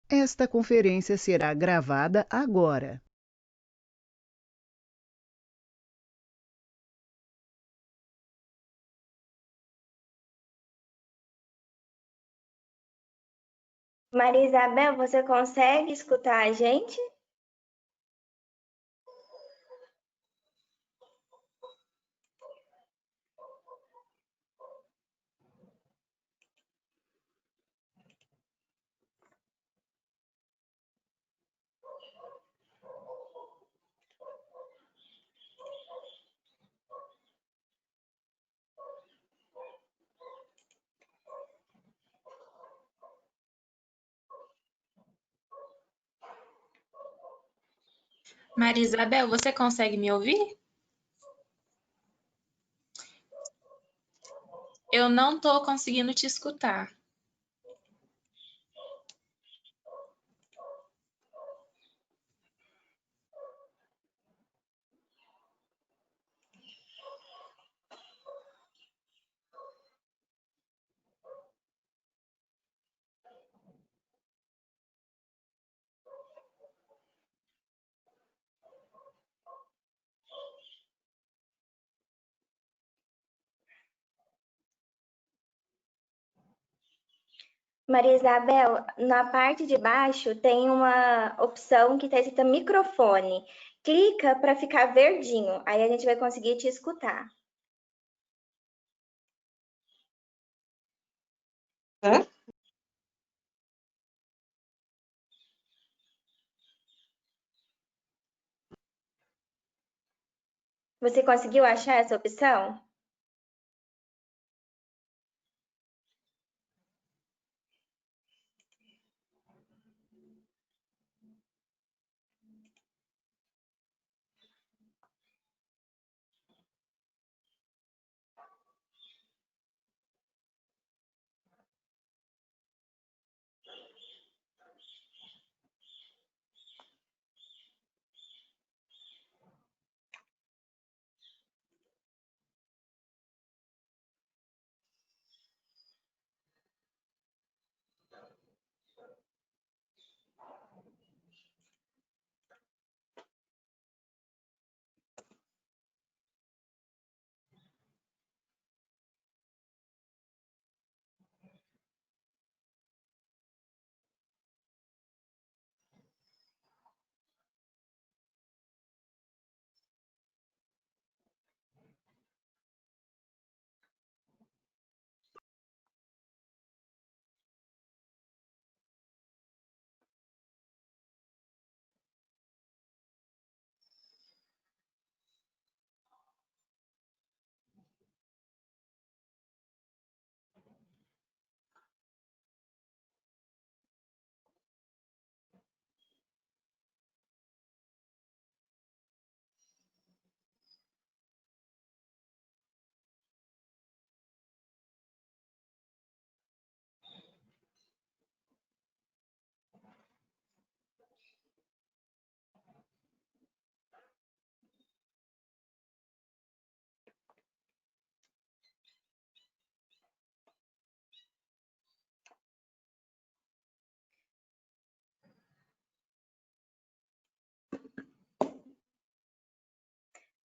Esta conferência será gravada agora. Maria Isabel, você consegue escutar a gente? Maria Isabel, você consegue me ouvir? Eu não estou conseguindo te escutar. Maria Isabel, na parte de baixo tem uma opção que está escrita microfone. Clica para ficar verdinho, aí a gente vai conseguir te escutar. Você conseguiu achar essa opção?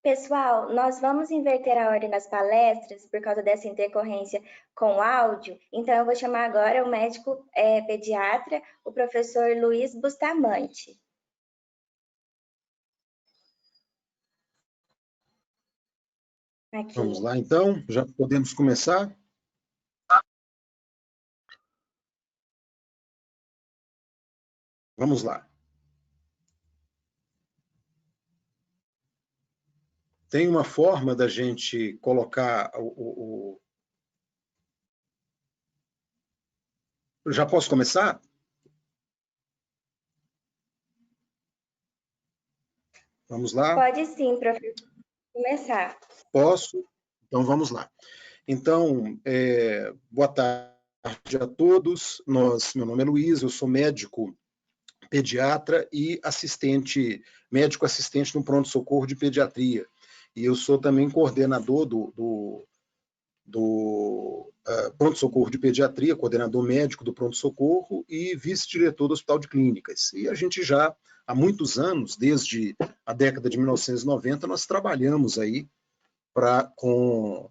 Pessoal, nós vamos inverter a ordem das palestras por causa dessa intercorrência com o áudio. Então, eu vou chamar agora o médico pediatra, o professor Luiz Bustamante. Aqui. Vamos lá, então. Já podemos começar? Vamos lá. Tem uma forma da gente colocar Já posso começar? Vamos lá? Pode sim, professor. Começar. Posso? Então, vamos lá. Então, boa tarde a todos. Meu nome é Luiz, eu sou médico pediatra e médico assistente no pronto-socorro de pediatria. E eu sou também coordenador pronto-socorro de pediatria, coordenador médico do pronto-socorro e vice-diretor do Hospital de Clínicas. E a gente já, há muitos anos, desde a década de 1990, nós trabalhamos aí com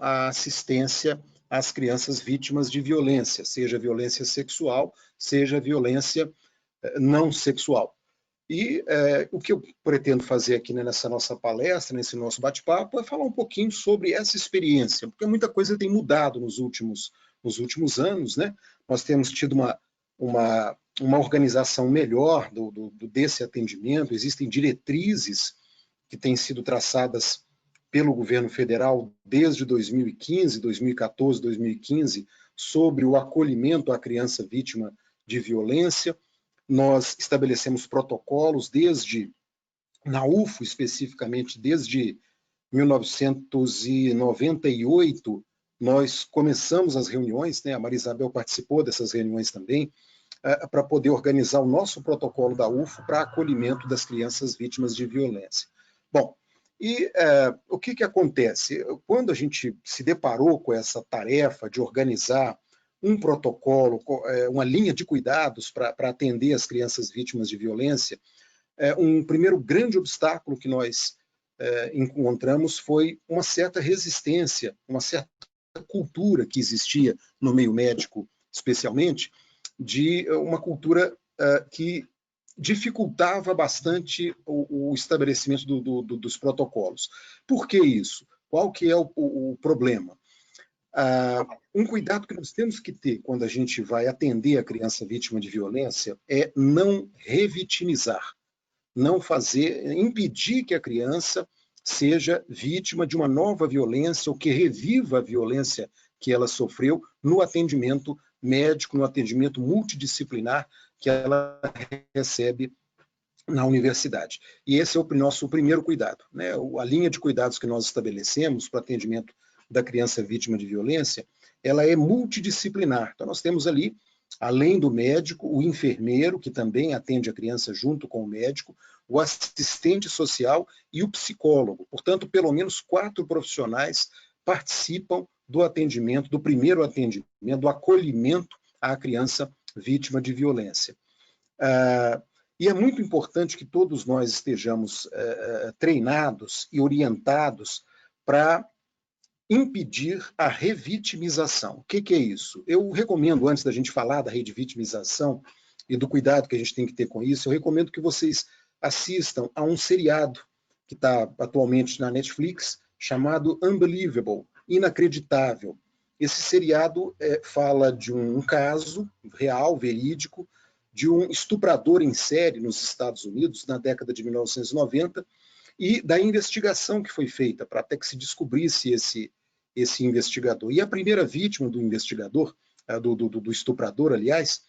a assistência às crianças vítimas de violência, seja violência sexual, seja violência não sexual. E o que eu pretendo fazer aqui, né, nessa nossa palestra, nesse nosso bate-papo, é falar um pouquinho sobre essa experiência, porque muita coisa tem mudado nos últimos anos, né? Nós temos tido uma organização melhor desse atendimento, existem diretrizes que têm sido traçadas pelo governo federal desde 2015, 2014, 2015, sobre o acolhimento à criança vítima de violência. Nós estabelecemos protocolos na UFO especificamente, desde 1998, nós começamos as reuniões, né, a Maria Isabel participou dessas reuniões também, para poder organizar o nosso protocolo da UFO para acolhimento das crianças vítimas de violência. Bom, e o que acontece? Quando a gente se deparou com essa tarefa de organizar um protocolo, uma linha de cuidados para atender as crianças vítimas de violência, um primeiro grande obstáculo que nós encontramos foi uma certa resistência, uma certa cultura que existia no meio médico, especialmente, de uma cultura que dificultava bastante o estabelecimento dos protocolos. Por que isso? Qual que é o problema? Um cuidado que nós temos que ter quando a gente vai atender a criança vítima de violência é não revitimizar, não impedir que a criança seja vítima de uma nova violência ou que reviva a violência que ela sofreu no atendimento médico, no atendimento multidisciplinar que ela recebe na universidade. E esse é o nosso primeiro cuidado, né? A linha de cuidados que nós estabelecemos para o atendimento da criança vítima de violência, ela é multidisciplinar. Então, nós temos ali, além do médico, o enfermeiro, que também atende a criança junto com o médico, o assistente social e o psicólogo. Portanto, pelo menos 4 profissionais participam do atendimento, do primeiro atendimento, do acolhimento à criança vítima de violência. E é muito importante que todos nós estejamos treinados e orientados para impedir a revitimização. O que é isso? Eu recomendo, antes da gente falar da revitimização e do cuidado que a gente tem que ter com isso, eu recomendo que vocês assistam a um seriado que está atualmente na Netflix, chamado Unbelievable, Inacreditável. Esse seriado fala de um caso real, verídico, de um estuprador em série nos Estados Unidos, na década de 1990, e da investigação que foi feita para até que se descobrisse esse investigador. E a primeira vítima do investigador, do estuprador, aliás,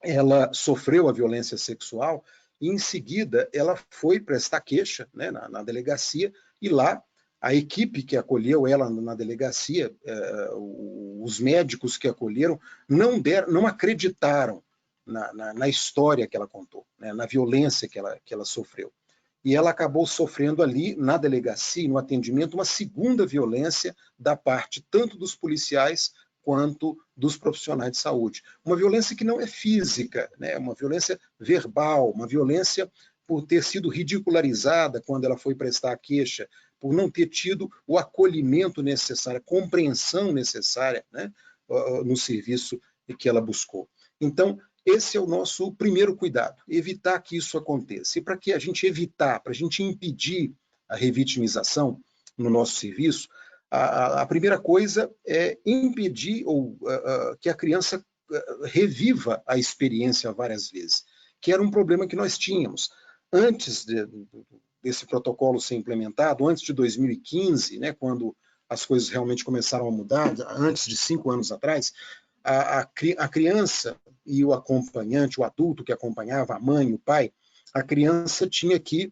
ela sofreu a violência sexual e, em seguida, ela foi prestar queixa, né, na delegacia, e lá a equipe que acolheu ela na delegacia, os médicos que acolheram, não acreditaram na história que ela contou, né, na violência que ela sofreu. E ela acabou sofrendo ali, na delegacia, no atendimento, uma segunda violência da parte tanto dos policiais quanto dos profissionais de saúde. Uma violência que não é física, né? Uma violência verbal, uma violência por ter sido ridicularizada quando ela foi prestar a queixa, por não ter tido o acolhimento necessário, a compreensão necessária, né, no serviço que ela buscou. Então, esse é o nosso primeiro cuidado, evitar que isso aconteça. E para que a gente evitar, para a gente impedir a revitimização no nosso serviço, a primeira coisa é impedir que a criança reviva a experiência várias vezes, que era um problema que nós tínhamos. Antes desse protocolo ser implementado, antes de 2015, né, quando as coisas realmente começaram a mudar, antes de 5 anos atrás, a criança e o acompanhante, o adulto que acompanhava, a mãe, o pai, a criança tinha que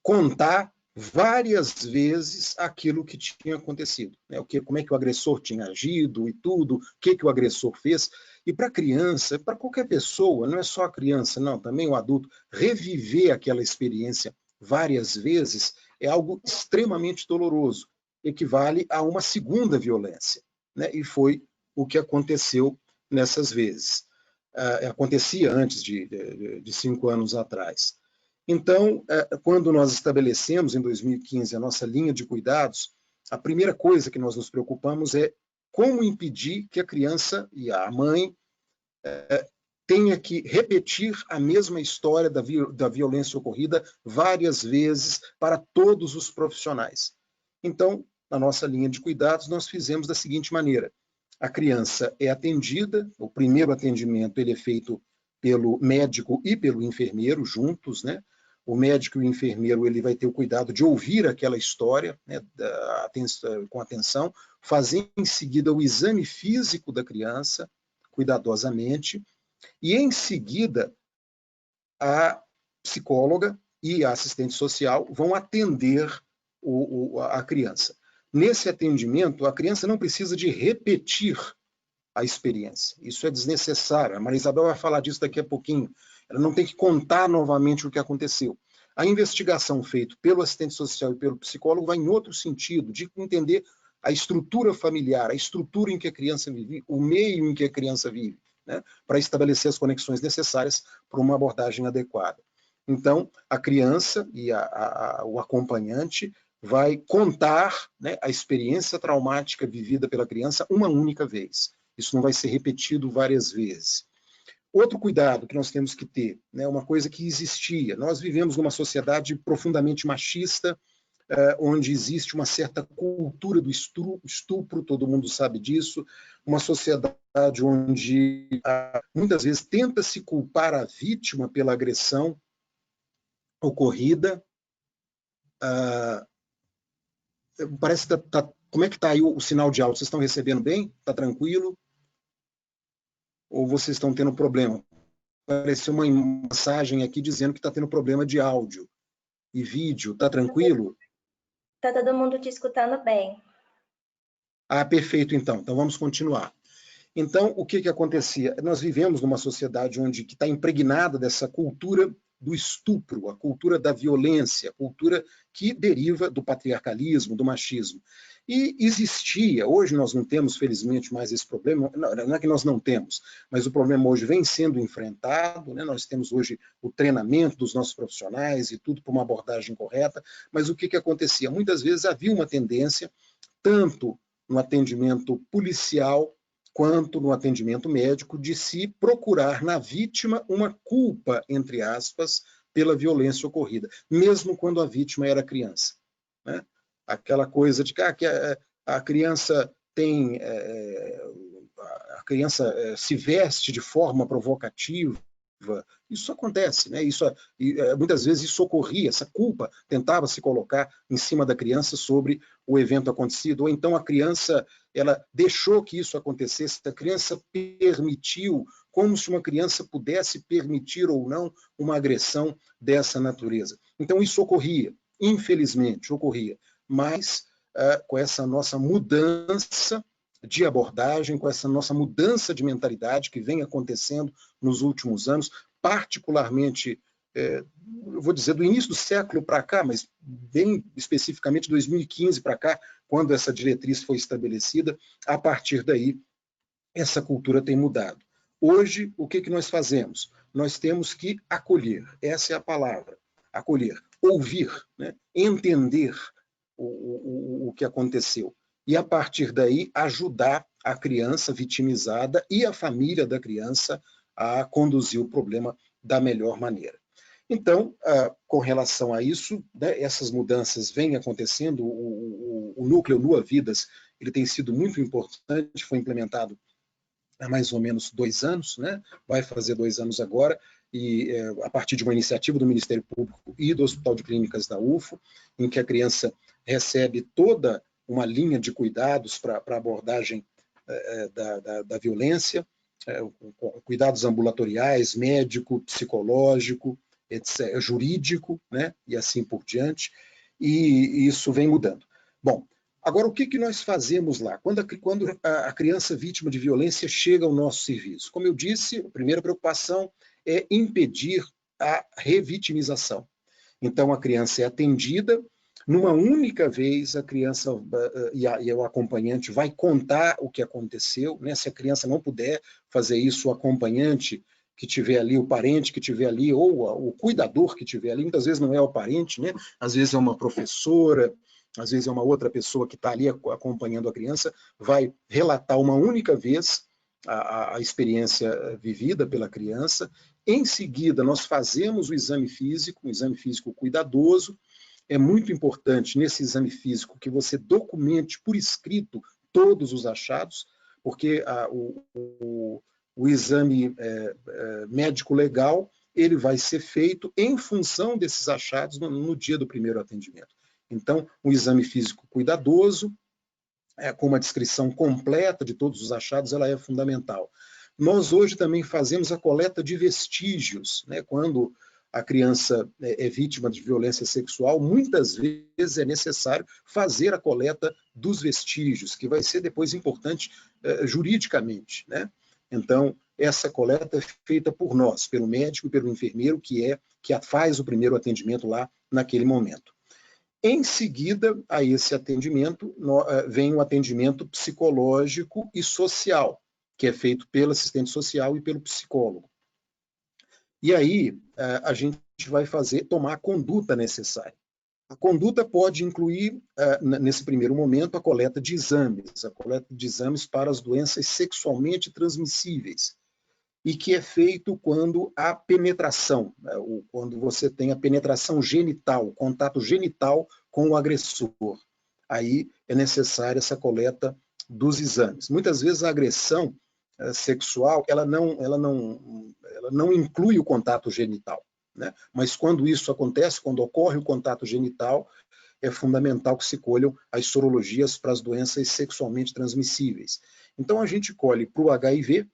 contar várias vezes aquilo que tinha acontecido, né? Como é que o agressor tinha agido e tudo, o que o agressor fez. E para a criança, para qualquer pessoa, não é só a criança, não, também o adulto, reviver aquela experiência várias vezes é algo extremamente doloroso, equivale a uma segunda violência, né? E foi o que aconteceu nessas vezes. Acontecia antes de 5 anos atrás. Então, quando nós estabelecemos, em 2015, a nossa linha de cuidados, a primeira coisa que nós nos preocupamos é como impedir que a criança e a mãe tenha que repetir a mesma história da violência ocorrida várias vezes para todos os profissionais. Então, na nossa linha de cuidados, nós fizemos da seguinte maneira: a criança é atendida, o primeiro atendimento ele é feito pelo médico e pelo enfermeiro juntos, né? O médico e o enfermeiro ele vai ter o cuidado de ouvir aquela história, né, com atenção, fazer em seguida o exame físico da criança, cuidadosamente, e em seguida a psicóloga e a assistente social vão atender a criança. Nesse atendimento, a criança não precisa de repetir a experiência. Isso é desnecessário. A Maria Isabel vai falar disso daqui a pouquinho. Ela não tem que contar novamente o que aconteceu. A investigação feita pelo assistente social e pelo psicólogo vai em outro sentido, de entender a estrutura familiar, a estrutura em que a criança vive, o meio em que a criança vive, né, para estabelecer as conexões necessárias para uma abordagem adequada. Então, a criança e o acompanhante vai contar, né, a experiência traumática vivida pela criança uma única vez. Isso não vai ser repetido várias vezes. Outro cuidado que nós temos que ter, né, uma coisa que existia, nós vivemos numa sociedade profundamente machista, onde existe uma certa cultura do estupro, todo mundo sabe disso, uma sociedade onde muitas vezes tenta-se culpar a vítima pela agressão ocorrida. Parece que como é que está aí o sinal de áudio? Vocês estão recebendo bem? Está tranquilo? Ou vocês estão tendo problema? Apareceu uma mensagem aqui dizendo que está tendo problema de áudio e vídeo. Está tranquilo? Está todo mundo te escutando bem. Perfeito, então. Então vamos continuar. Então, o que acontecia? Nós vivemos numa sociedade onde que está impregnada dessa cultura do estupro, a cultura da violência, a cultura que deriva do patriarcalismo, do machismo. E existia, hoje nós não temos, felizmente, mais esse problema, não é que nós não temos, mas o problema hoje vem sendo enfrentado, né? Nós temos hoje o treinamento dos nossos profissionais e tudo para uma abordagem correta, mas o que acontecia? Muitas vezes havia uma tendência, tanto no atendimento policial, quanto no atendimento médico, de se procurar na vítima uma culpa, entre aspas, pela violência ocorrida, mesmo quando a vítima era criança, né? Aquela coisa de que a criança tem... a criança se veste de forma provocativa. Isso acontece, né? Muitas vezes isso ocorria, essa culpa tentava se colocar em cima da criança sobre o evento acontecido, ou então a criança ela deixou que isso acontecesse, a criança permitiu, como se uma criança pudesse permitir ou não uma agressão dessa natureza. Então isso ocorria, infelizmente ocorria, mas com essa nossa mudança de abordagem, com essa nossa mudança de mentalidade que vem acontecendo nos últimos anos, particularmente, eu vou dizer, do início do século para cá, mas bem especificamente 2015 para cá, quando essa diretriz foi estabelecida, a partir daí, essa cultura tem mudado. Hoje, o que nós fazemos? Nós temos que acolher, essa é a palavra, acolher, ouvir, né? Entender o que aconteceu. E, a partir daí, ajudar a criança vitimizada e a família da criança a conduzir o problema da melhor maneira. Então, com relação a isso, né, essas mudanças vêm acontecendo, o núcleo Nua Vidas ele tem sido muito importante, foi implementado há mais ou menos 2 anos, né? Vai fazer 2 anos agora, e a partir de uma iniciativa do Ministério Público e do Hospital de Clínicas da UFO, em que a criança recebe toda uma linha de cuidados para a abordagem da violência, cuidados ambulatoriais, médico, psicológico, etc., jurídico, né, e assim por diante, e isso vem mudando. Bom, agora o que nós fazemos lá? Quando a criança vítima de violência chega ao nosso serviço? Como eu disse, a primeira preocupação é impedir a revitimização. Então, a criança é atendida. Numa única vez, a criança e o acompanhante vai contar o que aconteceu, né? Se a criança não puder fazer isso, o acompanhante que tiver ali, o parente que tiver ali, ou o cuidador que tiver ali, muitas vezes não é o parente, né? Às vezes é uma professora, às vezes é uma outra pessoa que está ali acompanhando a criança, vai relatar uma única vez a experiência vivida pela criança. Em seguida, nós fazemos o exame físico, um exame físico cuidadoso. É muito importante nesse exame físico que você documente por escrito todos os achados, porque o exame médico legal ele vai ser feito em função desses achados no dia do primeiro atendimento. Então, um exame físico cuidadoso, com uma descrição completa de todos os achados, ela é fundamental. Nós hoje também fazemos a coleta de vestígios, né? Quando a criança é vítima de violência sexual, muitas vezes é necessário fazer a coleta dos vestígios, que vai ser depois importante juridicamente, né? Então, essa coleta é feita por nós, pelo médico e pelo enfermeiro, que faz o primeiro atendimento lá naquele momento. Em seguida a esse atendimento, vem o atendimento psicológico e social, que é feito pelo assistente social e pelo psicólogo. E aí a gente vai tomar a conduta necessária. A conduta pode incluir, nesse primeiro momento, a coleta de exames para as doenças sexualmente transmissíveis, e que é feito quando há penetração, né? Quando você tem a penetração genital, o contato genital com o agressor. Aí é necessária essa coleta dos exames. Muitas vezes a agressão sexual ela não inclui o contato genital, né? Mas quando isso acontece, quando ocorre o contato genital, é fundamental que se colham as sorologias para as doenças sexualmente transmissíveis. Então a gente colhe para o HIV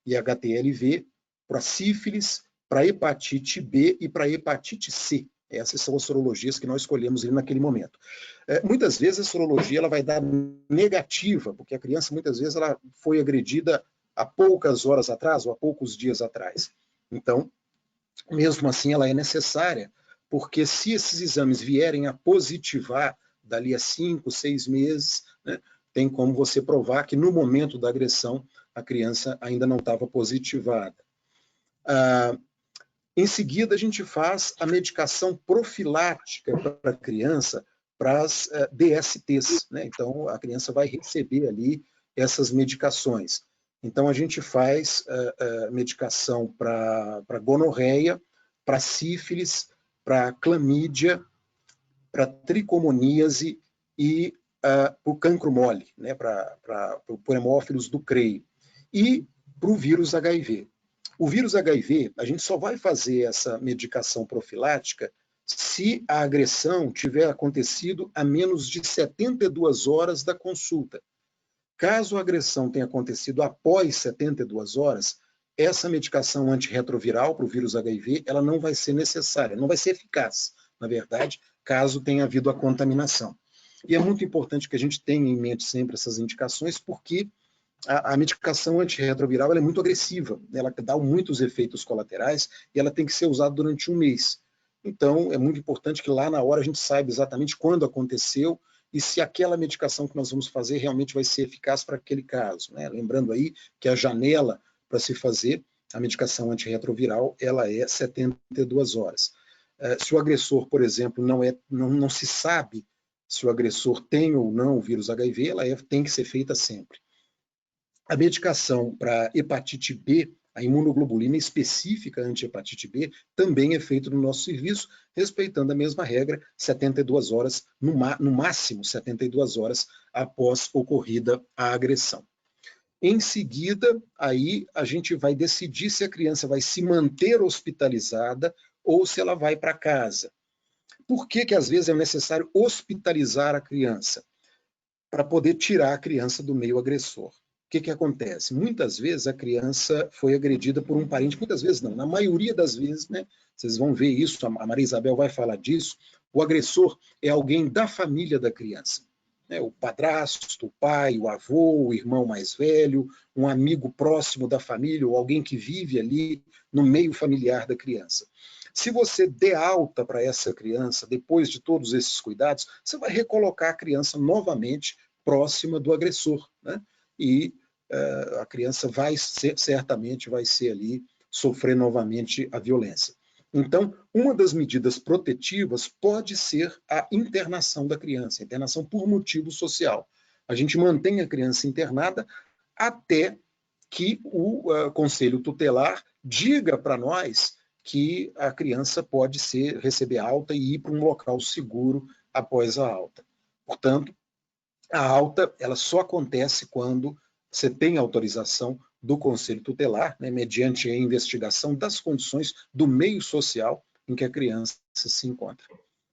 e HTLV, para sífilis, para hepatite B e para hepatite C. Essas são as sorologias que nós escolhemos ali naquele momento. Muitas vezes a sorologia ela vai dar negativa, porque a criança muitas vezes ela foi agredida há poucas horas atrás ou há poucos dias atrás. Então, mesmo assim, ela é necessária, porque se esses exames vierem a positivar dali a 5, 6 meses, né, tem como você provar que no momento da agressão a criança ainda não estava positivada. Em seguida, a gente faz a medicação profilática para a criança, para as DSTs, né? Então, a criança vai receber ali essas medicações. Então, a gente faz medicação para gonorreia, para sífilis, para clamídia, para tricomoníase e para o cancro mole, né? Para o hemófilos do CREI. E para o vírus HIV. O vírus HIV, a gente só vai fazer essa medicação profilática se a agressão tiver acontecido a menos de 72 horas da consulta. Caso a agressão tenha acontecido após 72 horas, essa medicação antirretroviral para o vírus HIV, ela não vai ser necessária, não vai ser eficaz, na verdade, caso tenha havido a contaminação. E é muito importante que a gente tenha em mente sempre essas indicações, porque a medicação antirretroviral ela é muito agressiva, ela dá muitos efeitos colaterais e ela tem que ser usada durante um mês. Então, é muito importante que lá na hora a gente saiba exatamente quando aconteceu e se aquela medicação que nós vamos fazer realmente vai ser eficaz para aquele caso, né? Lembrando aí que a janela para se fazer a medicação antirretroviral ela é 72 horas. Se o agressor, por exemplo, não se sabe se o agressor tem ou não o vírus HIV, ela tem que ser feita sempre. A medicação para hepatite B, a imunoglobulina específica anti-hepatite B, também é feita no nosso serviço, respeitando a mesma regra, 72 horas, no máximo 72 horas após ocorrida a agressão. Em seguida, aí a gente vai decidir se a criança vai se manter hospitalizada ou se ela vai para casa. Por que às vezes é necessário hospitalizar a criança? Para poder tirar a criança do meio agressor. O que acontece? Muitas vezes a criança foi agredida por um parente, muitas vezes não, na maioria das vezes, né? Vocês vão ver isso, a Maria Isabel vai falar disso, o agressor é alguém da família da criança. Né? O padrasto, o pai, o avô, o irmão mais velho, um amigo próximo da família, ou alguém que vive ali no meio familiar da criança. Se você der alta para essa criança, depois de todos esses cuidados, você vai recolocar a criança novamente próxima do agressor, né? E a criança certamente vai ser ali, sofrer novamente a violência. Então, uma das medidas protetivas pode ser a internação da criança, internação por motivo social. A gente mantém a criança internada até que o conselho tutelar diga para nós que a criança pode receber alta e ir para um local seguro após a alta. Portanto, a alta ela só acontece quando você tem autorização do conselho tutelar, né, mediante a investigação das condições do meio social em que a criança se encontra.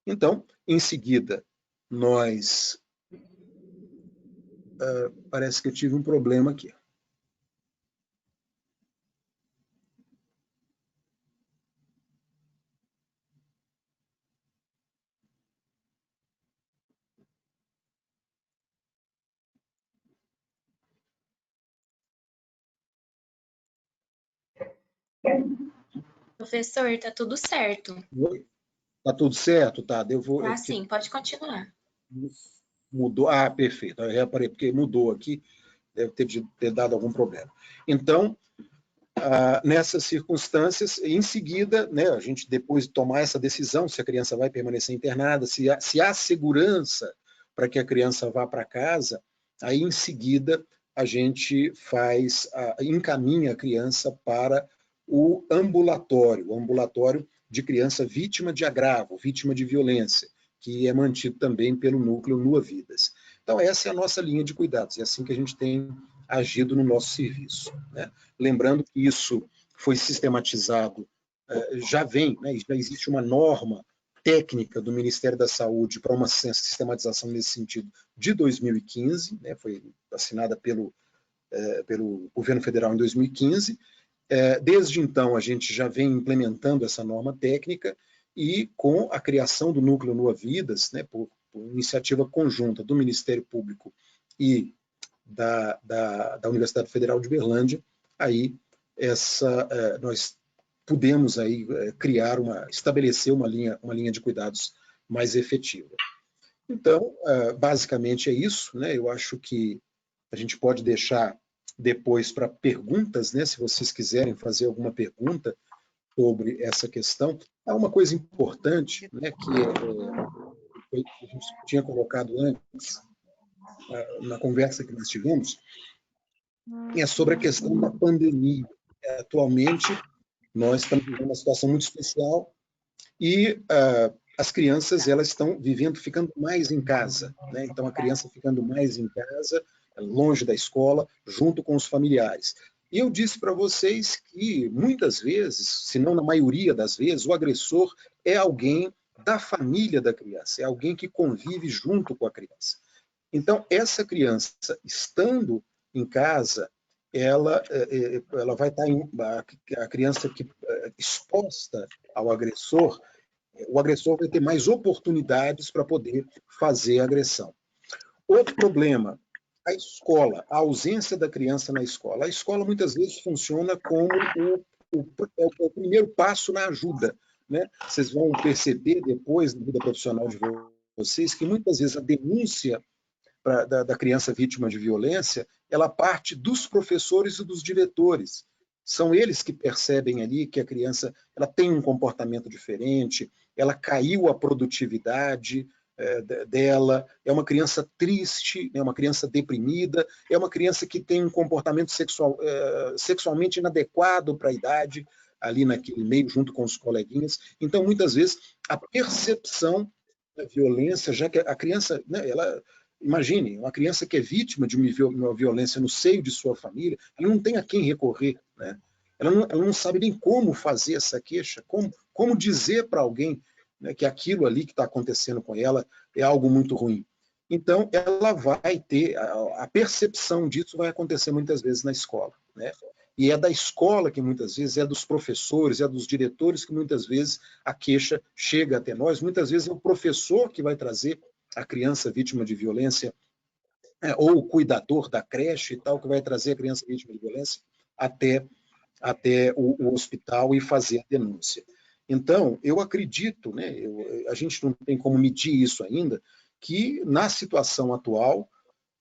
Então, em seguida, nós... parece que eu tive um problema aqui. Professor, está tudo certo. Está tudo certo? Tá, Tá sim, pode continuar. Mudou? Ah, perfeito. Eu reparei, porque mudou aqui, deve ter dado algum problema. Então, nessas circunstâncias, em seguida, né, a gente depois de tomar essa decisão, se a criança vai permanecer internada, se há segurança para que a criança vá para casa, aí em seguida a gente encaminha a criança para o ambulatório de criança vítima de agravo, vítima de violência, que é mantido também pelo núcleo Nua Vidas. Então essa é a nossa linha de cuidados, é assim que a gente tem agido no nosso serviço, né? Lembrando que isso foi sistematizado, já existe uma norma técnica do Ministério da Saúde para uma sistematização nesse sentido de 2015, né, foi assinada pelo governo federal em 2015. Desde então, a gente já vem implementando essa norma técnica e com a criação do Núcleo Nua Vidas, né, por iniciativa conjunta do Ministério Público e da Universidade Federal de Berlândia, aí nós pudemos aí estabelecer uma linha de cuidados mais efetiva. Então, basicamente é isso, né? Eu acho que a gente pode deixar depois para perguntas, né? Se vocês quiserem fazer alguma pergunta sobre essa questão. Há uma coisa importante, né? Que a gente tinha colocado antes, na conversa que nós tivemos, é sobre a questão da pandemia. Atualmente, nós estamos vivendo uma situação muito especial e as crianças elas estão ficando mais em casa, né? Então a criança ficando mais em casa, longe da escola, junto com os familiares. E eu disse para vocês que muitas vezes, se não na maioria das vezes, o agressor é alguém da família da criança, é alguém que convive junto com a criança. Então essa criança, estando em casa, ela vai estar a criança que exposta ao agressor, o agressor vai ter mais oportunidades para poder fazer a agressão. Outro problema, a escola, a ausência da criança na escola. A escola muitas vezes funciona como o primeiro passo na ajuda, né? Vocês vão perceber depois na vida profissional de vocês que muitas vezes a denúncia da criança vítima de violência, ela parte dos professores e dos diretores. São eles que percebem ali que a criança ela tem um comportamento diferente, ela caiu a produtividade dela, é uma criança triste, é uma criança deprimida, é uma criança que tem um comportamento sexualmente inadequado para a idade, ali naquele meio, junto com os coleguinhas. Então, muitas vezes, a percepção da violência, já que a criança, né, imagine, uma criança que é vítima de uma violência no seio de sua família, ela não tem a quem recorrer, né? Ela não sabe nem como fazer essa queixa, como dizer para alguém, né, que aquilo ali que está acontecendo com ela é algo muito ruim. Então, ela vai ter, a percepção disso vai acontecer muitas vezes na escola, né? E é da escola que muitas vezes, é dos professores, é dos diretores que muitas vezes a queixa chega até nós, muitas vezes é o professor que vai trazer a criança vítima de violência, ou o cuidador da creche e tal, que vai trazer a criança vítima de violência até o hospital e fazer a denúncia. Então, eu acredito, né, a gente não tem como medir isso ainda, que na situação atual,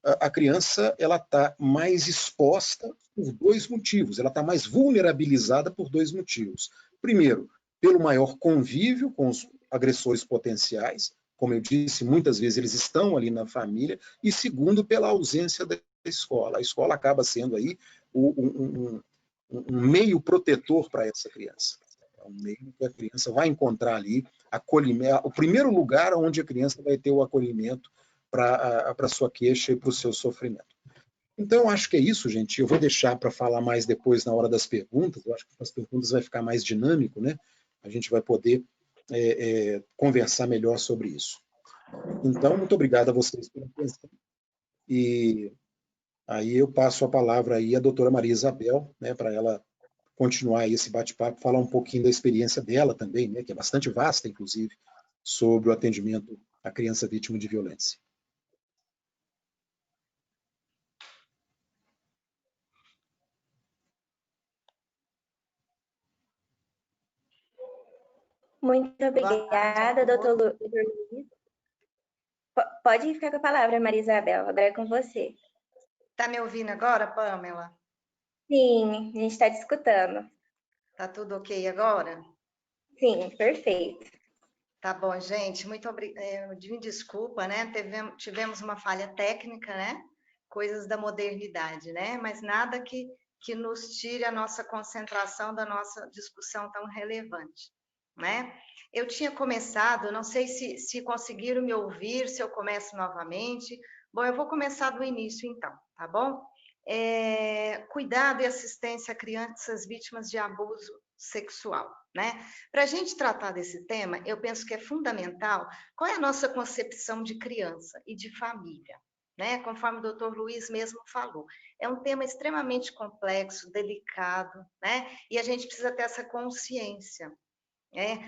a criança ela está mais exposta por dois motivos, ela está mais vulnerabilizada por dois motivos. Primeiro, pelo maior convívio com os agressores potenciais, como eu disse, muitas vezes eles estão ali na família, e segundo, pela ausência da escola. A escola acaba sendo aí um meio protetor para essa criança. É um meio que a criança vai encontrar ali acolhimento, o primeiro lugar onde a criança vai ter o acolhimento para a sua queixa e para o seu sofrimento. Então, acho que é isso, gente. Eu vou deixar para falar mais depois na hora das perguntas. Eu acho que as perguntas vai ficar mais dinâmico, né? A gente vai poder conversar melhor sobre isso. Então, muito obrigado a vocês pela atenção. E aí eu passo a palavra aí à doutora Maria Isabel, né, para ela continuar aí esse bate-papo, falar um pouquinho da experiência dela também, né, que é bastante vasta, inclusive, sobre o atendimento à criança vítima de violência. Muito obrigada, doutor Luiz. Pode ficar com a palavra, Maria Isabel, agora é com você. Está me ouvindo agora, Pamela? Sim, a gente está te escutando. Tá tudo ok agora? Sim, perfeito. Tá bom, gente, muito obrigada. Desculpa, né? Tivemos uma falha técnica, né? Coisas da modernidade, né? Mas nada que nos tire a nossa concentração da nossa discussão tão relevante, né? Eu tinha começado, não sei se conseguiram me ouvir, se eu começo novamente. Bom, eu vou começar do início, então, tá bom? Cuidado e assistência a crianças vítimas de abuso sexual, né? Para a gente tratar desse tema, eu penso que é fundamental qual é a nossa concepção de criança e de família, né? Conforme o doutor Luiz mesmo falou. É um tema extremamente complexo, delicado, né? E a gente precisa ter essa consciência.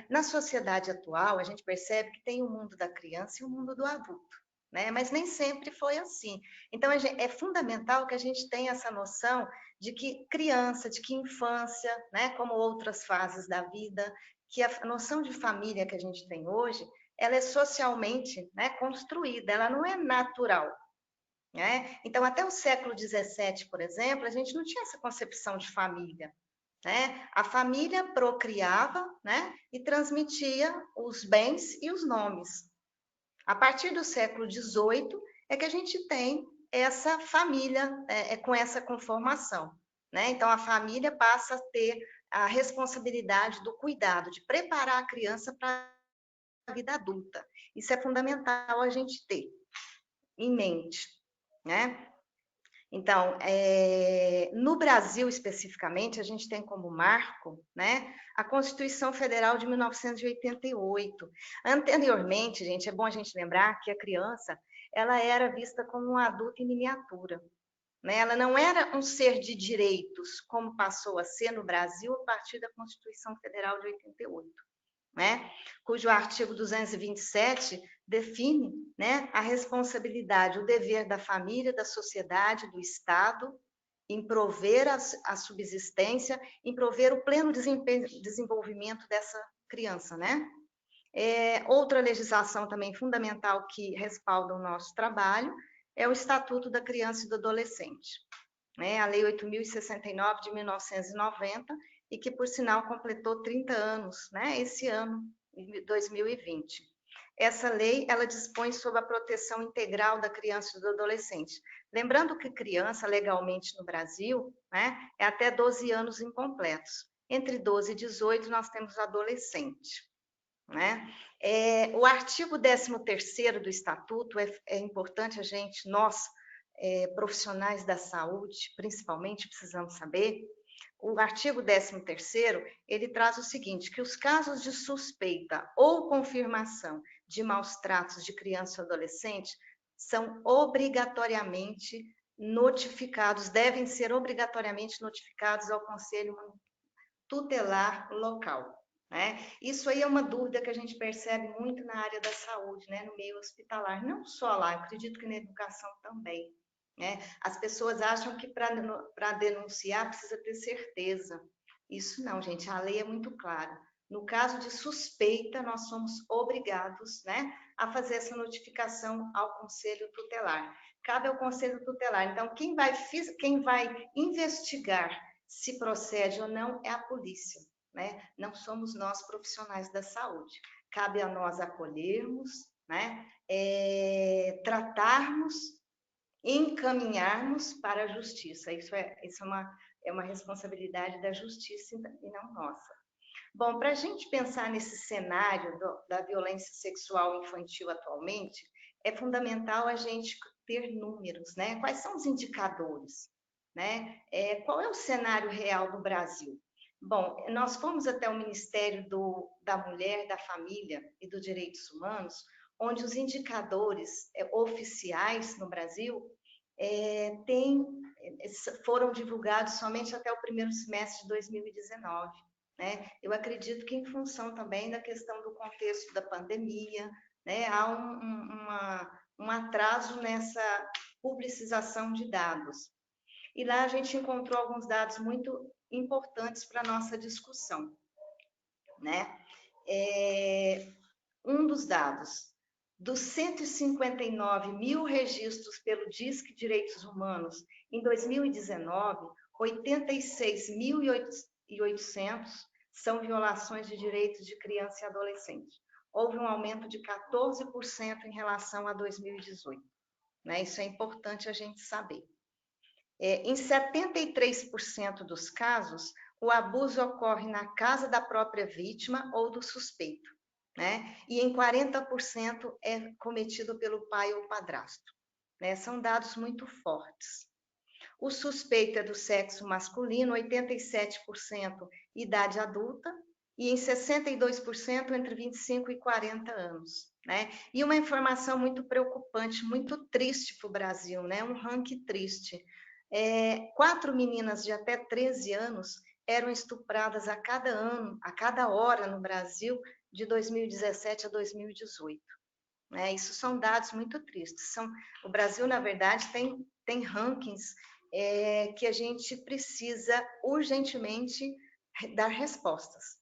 Na sociedade atual, a gente percebe que tem o mundo da criança e o mundo do adulto, né? Mas nem sempre foi assim. Então, é fundamental que a gente tenha essa noção de que criança, de que infância, né? Como outras fases da vida, que a noção de família que a gente tem hoje, ela é socialmente, né, construída, ela não é natural. Né? Então, até o século XVII, por exemplo, a gente não tinha essa concepção de família. Né? A família procriava, né, e transmitia os bens e os nomes. A partir do século XVIII é que a gente tem essa família com essa conformação. Né? Então, a família passa a ter a responsabilidade do cuidado, de preparar a criança para a vida adulta. Isso é fundamental a gente ter em mente. Né? Então, no Brasil especificamente, a gente tem como marco, né, a Constituição Federal de 1988. Anteriormente, gente, é bom a gente lembrar que a criança ela era vista como um adulto em miniatura. Né? Ela não era um ser de direitos, como passou a ser no Brasil a partir da Constituição Federal de 88. Né? Cujo artigo 227 define, né, a responsabilidade, o dever da família, da sociedade, do Estado, em prover a subsistência, em prover o pleno desenvolvimento dessa criança. Né? Outra legislação também fundamental que respalda o nosso trabalho é o Estatuto da Criança e do Adolescente, né? A Lei 8.069 de 1990, e que, por sinal, completou 30 anos, né? Esse ano, 2020. Essa lei, ela dispõe sobre a proteção integral da criança e do adolescente. Lembrando que criança, legalmente no Brasil, né, é até 12 anos incompletos. Entre 12 e 18, nós temos adolescente. Né? O artigo 13º do Estatuto, é importante a gente, nós, profissionais da saúde, principalmente, precisamos saber. O artigo 13º, ele traz o seguinte, que os casos de suspeita ou confirmação de maus tratos de criança ou adolescente são obrigatoriamente notificados, devem ser obrigatoriamente notificados ao Conselho Tutelar local. Né? Isso aí é uma dúvida que a gente percebe muito na área da saúde, né? No meio hospitalar, não só lá, eu acredito que na educação também. Né? As pessoas acham que para denunciar precisa ter certeza. Isso não, gente, a lei é muito clara. No caso de suspeita, nós somos obrigados, né, a fazer essa notificação ao Conselho Tutelar. Cabe ao Conselho Tutelar. Então, quem vai investigar se procede ou não é a polícia, né? Não somos nós profissionais da saúde. Cabe a nós acolhermos, né, tratarmos, encaminharmos para a justiça. Isso é uma responsabilidade da justiça e não nossa. Bom, para a gente pensar nesse cenário da violência sexual infantil atualmente, é fundamental a gente ter números, né? Quais são os indicadores, né? Qual é o cenário real do Brasil? Bom, nós fomos até o Ministério da Mulher, da Família e dos Direitos Humanos, onde os indicadores oficiais no Brasil foram divulgados somente até o primeiro semestre de 2019. Né? Eu acredito que em função também da questão do contexto da pandemia, né, há um atraso nessa publicização de dados. E lá a gente encontrou alguns dados muito importantes para a nossa discussão. Né? Um dos dados, dos 159 mil registros pelo DISC Direitos Humanos em 2019, 86.800 são violações de direitos de criança e adolescente. Houve um aumento de 14% em relação a 2018. Né? Isso é importante a gente saber. Em 73% dos casos, o abuso ocorre na casa da própria vítima ou do suspeito. Né? E em 40% é cometido pelo pai ou padrasto. Né? São dados muito fortes. O suspeito é do sexo masculino, 87% idade adulta, e em 62% entre 25 e 40 anos. Né? E uma informação muito preocupante, muito triste para o Brasil, né? Um ranking triste. 4 meninas de até 13 anos eram estupradas a cada ano, a cada hora no Brasil, de 2017 a 2018. Né? Isso são dados muito tristes. O Brasil, na verdade, tem rankings que a gente precisa urgentemente dar respostas.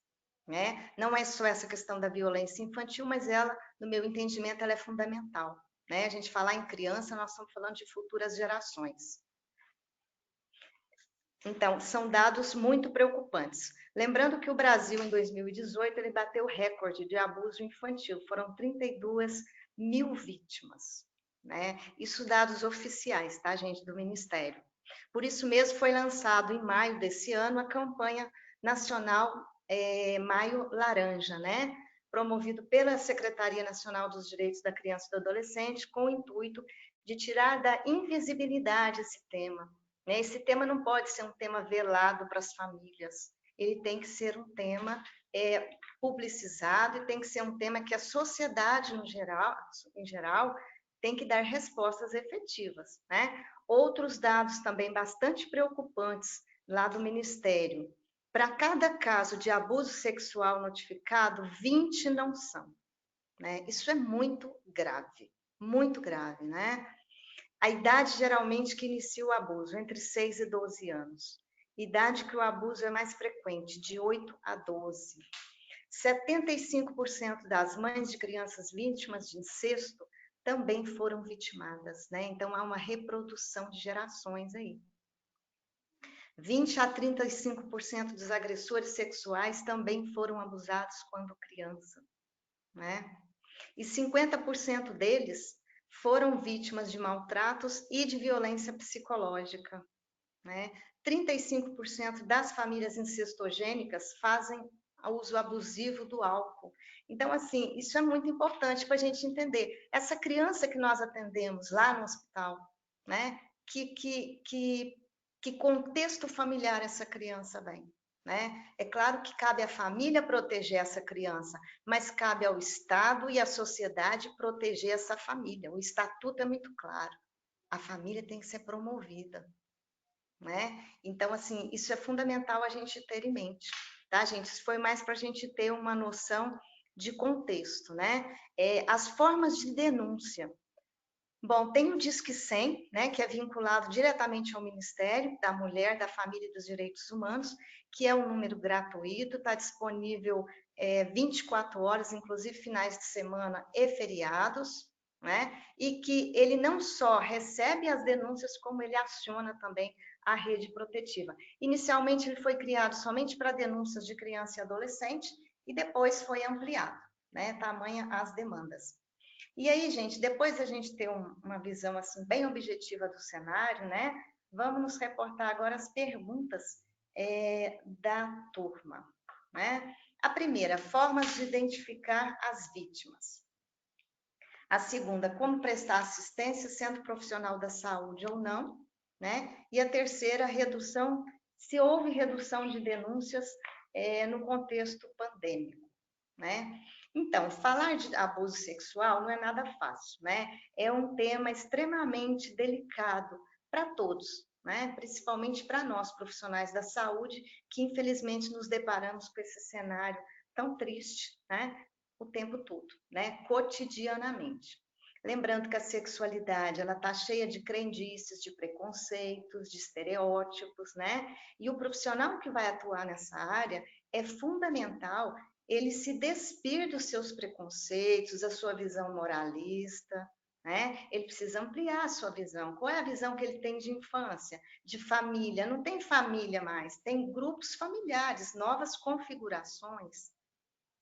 Né? Não é só essa questão da violência infantil, mas ela, no meu entendimento, ela é fundamental. Né? A gente falar em criança, nós estamos falando de futuras gerações. Então, são dados muito preocupantes. Lembrando que o Brasil, em 2018, ele bateu o recorde de abuso infantil. Foram 32 mil vítimas. Né? Isso dados oficiais, tá, gente, do Ministério. Por isso mesmo foi lançado em maio desse ano a campanha nacional Maio Laranja, né? Promovido pela Secretaria Nacional dos Direitos da Criança e do Adolescente, com o intuito de tirar da invisibilidade esse tema. Né? Esse tema não pode ser um tema velado para as famílias, ele tem que ser um tema publicizado e tem que ser um tema que a sociedade, em geral, tem que dar respostas efetivas. Né? Outros dados também bastante preocupantes lá do Ministério. Para cada caso de abuso sexual notificado, 20 não são. Né? Isso é muito grave, né? A idade geralmente que inicia o abuso, entre 6 e 12 anos. Idade que o abuso é mais frequente, de 8 a 12. 75% das mães de crianças vítimas de incesto também foram vitimadas, né? Então, há uma reprodução de gerações aí. 20 a 35% dos agressores sexuais também foram abusados quando criança, né? E 50% deles foram vítimas de maltratos e de violência psicológica, né? 35% das famílias incestogênicas fazem uso abusivo do álcool. Então, assim, isso é muito importante para a gente entender. Essa criança que nós atendemos lá no hospital, né? Que contexto familiar essa criança vem? Né? É claro que cabe à família proteger essa criança, mas cabe ao Estado e à sociedade proteger essa família. O estatuto é muito claro. A família tem que ser promovida. Né? Então, assim, isso é fundamental a gente ter em mente. Tá, gente? Isso foi mais para a gente ter uma noção de contexto. Né? As formas de denúncia. Bom, tem o Disque 100, né, que é vinculado diretamente ao Ministério da Mulher, da Família e dos Direitos Humanos, que é um número gratuito, está disponível 24 horas, inclusive finais de semana e feriados, né? E que ele não só recebe as denúncias, como ele aciona também a rede protetiva. Inicialmente, ele foi criado somente para denúncias de criança e adolescente, e depois foi ampliado, né? Tamanha as demandas. E aí, gente, depois da gente ter uma visão assim bem objetiva do cenário, né? Vamos nos reportar agora as perguntas da turma, né? A primeira, formas de identificar as vítimas. A segunda, como prestar assistência, sendo profissional da saúde ou não, né? E a terceira, redução, se houve redução de denúncias no contexto pandêmico, né? Então, falar de abuso sexual não é nada fácil, né? É um tema extremamente delicado para todos, né? Principalmente para nós, profissionais da saúde, que infelizmente nos deparamos com esse cenário tão triste, né? O tempo todo, né? Cotidianamente. Lembrando que a sexualidade, ela está cheia de crendices, de preconceitos, de estereótipos, né? E o profissional que vai atuar nessa área é fundamental ele se despir dos seus preconceitos, da sua visão moralista, né? Ele precisa ampliar a sua visão. Qual é a visão que ele tem de infância, de família? Não tem família mais, tem grupos familiares, novas configurações,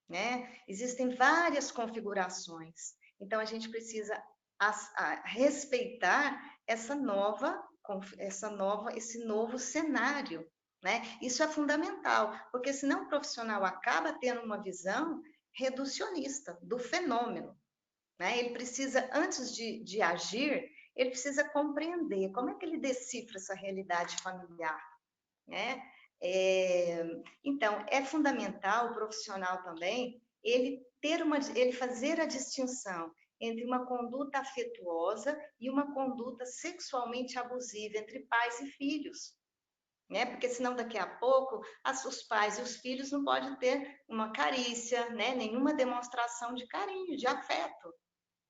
né? Existem várias configurações. Então, a gente precisa respeitar esse novo cenário, né? Isso é fundamental, porque senão o profissional acaba tendo uma visão reducionista do fenômeno, né? Ele precisa, antes de agir, ele precisa compreender como é que ele decifra essa realidade familiar, né? Então, é fundamental o profissional também ele fazer a distinção entre uma conduta afetuosa e uma conduta sexualmente abusiva entre pais e filhos, né? Porque senão daqui a pouco os pais e os filhos não podem ter uma carícia, né? Nenhuma demonstração de carinho, de afeto.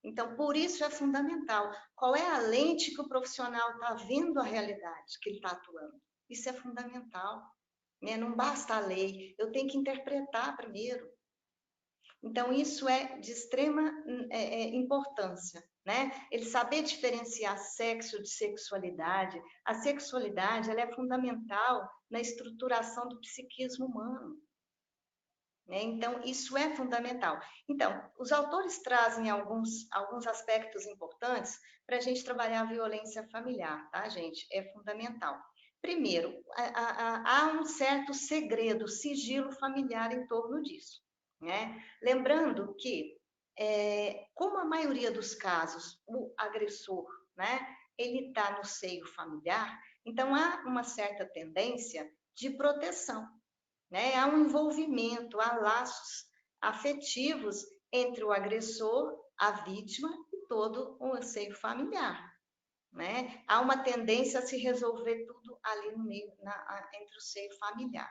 Então, por isso é fundamental. Qual é a lente que o profissional está vendo a realidade que ele está atuando? Isso é fundamental, né? Não basta a lei, eu tenho que interpretar primeiro. Então, isso é de extrema importância, né? Ele saber diferenciar sexo de sexualidade. A sexualidade, ela é fundamental na estruturação do psiquismo humano, né? Então, isso é fundamental. Então, os autores trazem alguns aspectos importantes para a gente trabalhar a violência familiar, tá, gente? É fundamental. Primeiro, há um certo segredo, sigilo familiar em torno disso, né? Lembrando que, como a maioria dos casos, o agressor, né, ele está no seio familiar, então há uma certa tendência de proteção, né? Há um envolvimento, há laços afetivos entre o agressor, a vítima e todo o seio familiar, né? Há uma tendência a se resolver tudo ali no meio, entre o seio familiar.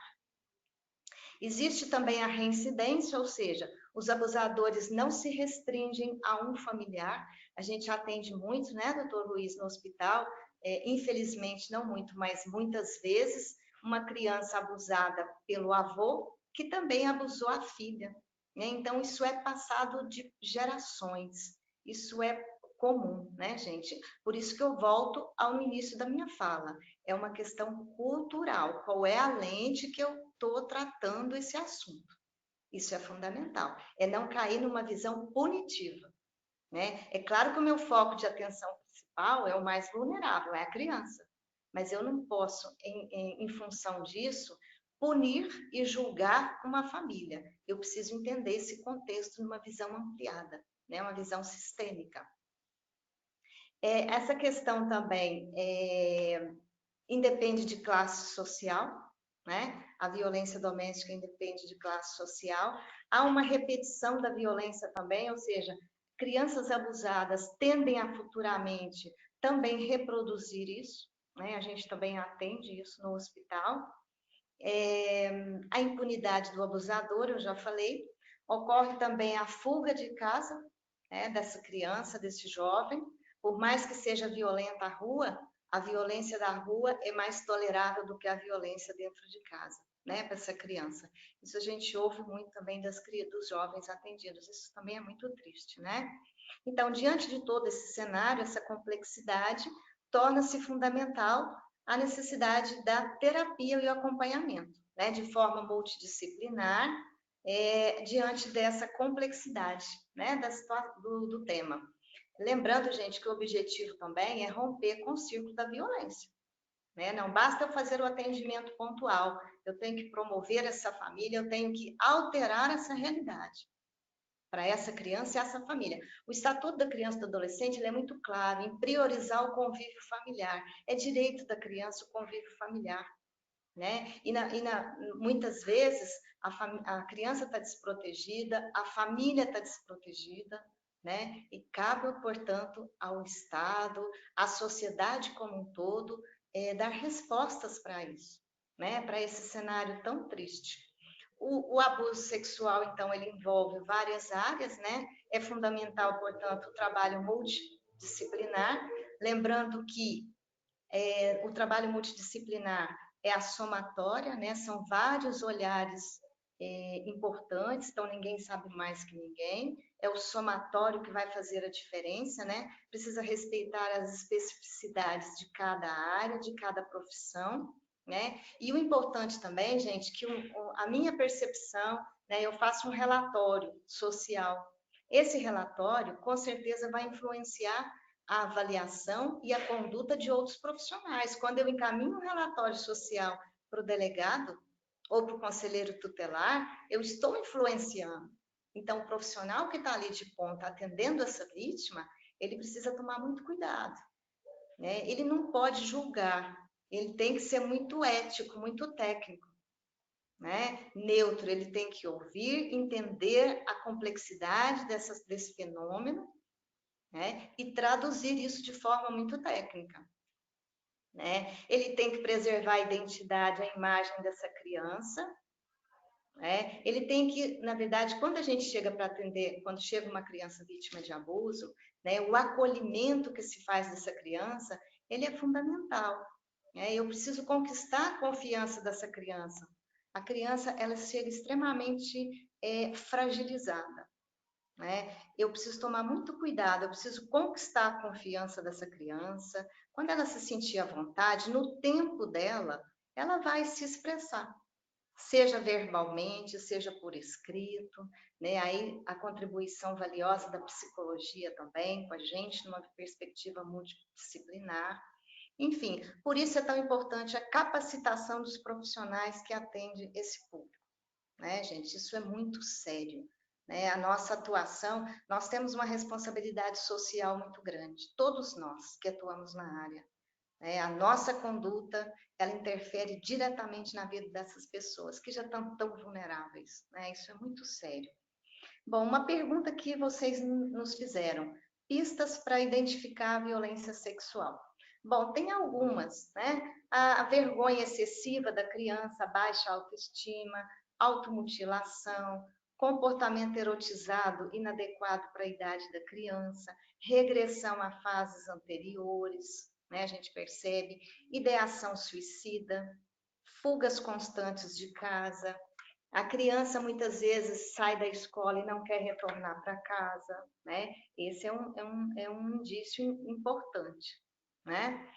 Existe também a reincidência, ou seja, os abusadores não se restringem a um familiar. A gente atende muito, né, doutor Luiz, no hospital, infelizmente não muito, mas muitas vezes, uma criança abusada pelo avô, que também abusou a filha, né? Então, isso é passado de gerações, isso é comum, né, gente? Por isso que eu volto ao início da minha fala, é uma questão cultural, qual é a lente que eu estou tratando esse assunto. Isso é fundamental, é não cair numa visão punitiva, né? É claro que o meu foco de atenção principal é o mais vulnerável, é a criança, mas eu não posso, em função disso, punir e julgar uma família. Eu preciso entender esse contexto numa visão ampliada, né? Uma visão sistêmica. Essa questão também independe de classe social, né? A violência doméstica independe de classe social. Há uma repetição da violência também, ou seja, crianças abusadas tendem a futuramente também reproduzir isso, né? A gente também atende isso no hospital. A impunidade do abusador, eu já falei. Ocorre também a fuga de casa, né, dessa criança, desse jovem. Por mais que seja violenta a violência da rua é mais tolerável do que a violência dentro de casa, né, para essa criança. Isso a gente ouve muito também dos jovens atendidos, isso também é muito triste, né? Então, diante de todo esse cenário, essa complexidade, torna-se fundamental a necessidade da terapia e o acompanhamento, né, de forma multidisciplinar, diante dessa complexidade, né, do tema. Lembrando, gente, que o objetivo também é romper com o círculo da violência. Né? Não basta eu fazer o atendimento pontual, eu tenho que promover essa família, eu tenho que alterar essa realidade para essa criança e essa família. O Estatuto da Criança e do Adolescente ele é muito claro em priorizar o convívio familiar. É direito da criança o convívio familiar. Né? Muitas vezes a criança está desprotegida, a família está desprotegida, né? E cabe, portanto, ao Estado, à sociedade como um todo, dar respostas para isso, né? Para esse cenário tão triste. O abuso sexual, então, ele envolve várias áreas, né? É fundamental, portanto, o trabalho multidisciplinar, lembrando que o trabalho multidisciplinar é a somatória, né? São vários olhares importantes, então ninguém sabe mais que ninguém, é o somatório que vai fazer a diferença, né? Precisa respeitar as especificidades de cada área, de cada profissão, né? E o importante também, gente, que a minha percepção, né? Eu faço um relatório social. Esse relatório, com certeza, vai influenciar a avaliação e a conduta de outros profissionais. Quando eu encaminho um relatório social para o delegado ou para o conselheiro tutelar, eu estou influenciando. Então, o profissional que está ali de ponta atendendo essa vítima, ele precisa tomar muito cuidado, né? Ele não pode julgar, ele tem que ser muito ético, muito técnico, né? Neutro, ele tem que ouvir, entender a complexidade desse fenômeno, né? E traduzir isso de forma muito técnica, né? Ele tem que preservar a identidade, a imagem dessa criança, né? Ele tem que, na verdade, quando a gente chega para atender, quando chega uma criança vítima de abuso, né? O acolhimento que se faz dessa criança, ele é fundamental, né? Eu preciso conquistar a confiança dessa criança. A criança, ela chega extremamente fragilizada. Né? Eu preciso tomar muito cuidado, eu preciso conquistar a confiança dessa criança. Quando ela se sentir à vontade, no tempo dela, ela vai se expressar, seja verbalmente, seja por escrito, né? Aí a contribuição valiosa da psicologia também com a gente, numa perspectiva multidisciplinar. Enfim, por isso é tão importante a capacitação dos profissionais que atendem esse público, né, gente? Isso é muito sério. Né? A nossa atuação, nós temos uma responsabilidade social muito grande, todos nós que atuamos na área. Né? A nossa conduta, ela interfere diretamente na vida dessas pessoas que já estão tão vulneráveis. Né? Isso é muito sério. Bom, uma pergunta que vocês nos fizeram: pistas para identificar a violência sexual. Bom, tem algumas, né? A vergonha excessiva da criança, baixa autoestima, automutilação, comportamento erotizado inadequado para a idade da criança, regressão a fases anteriores, né? A gente percebe, ideação suicida, fugas constantes de casa. A criança muitas vezes sai da escola e não quer retornar para casa, né? Esse é um indício importante, né?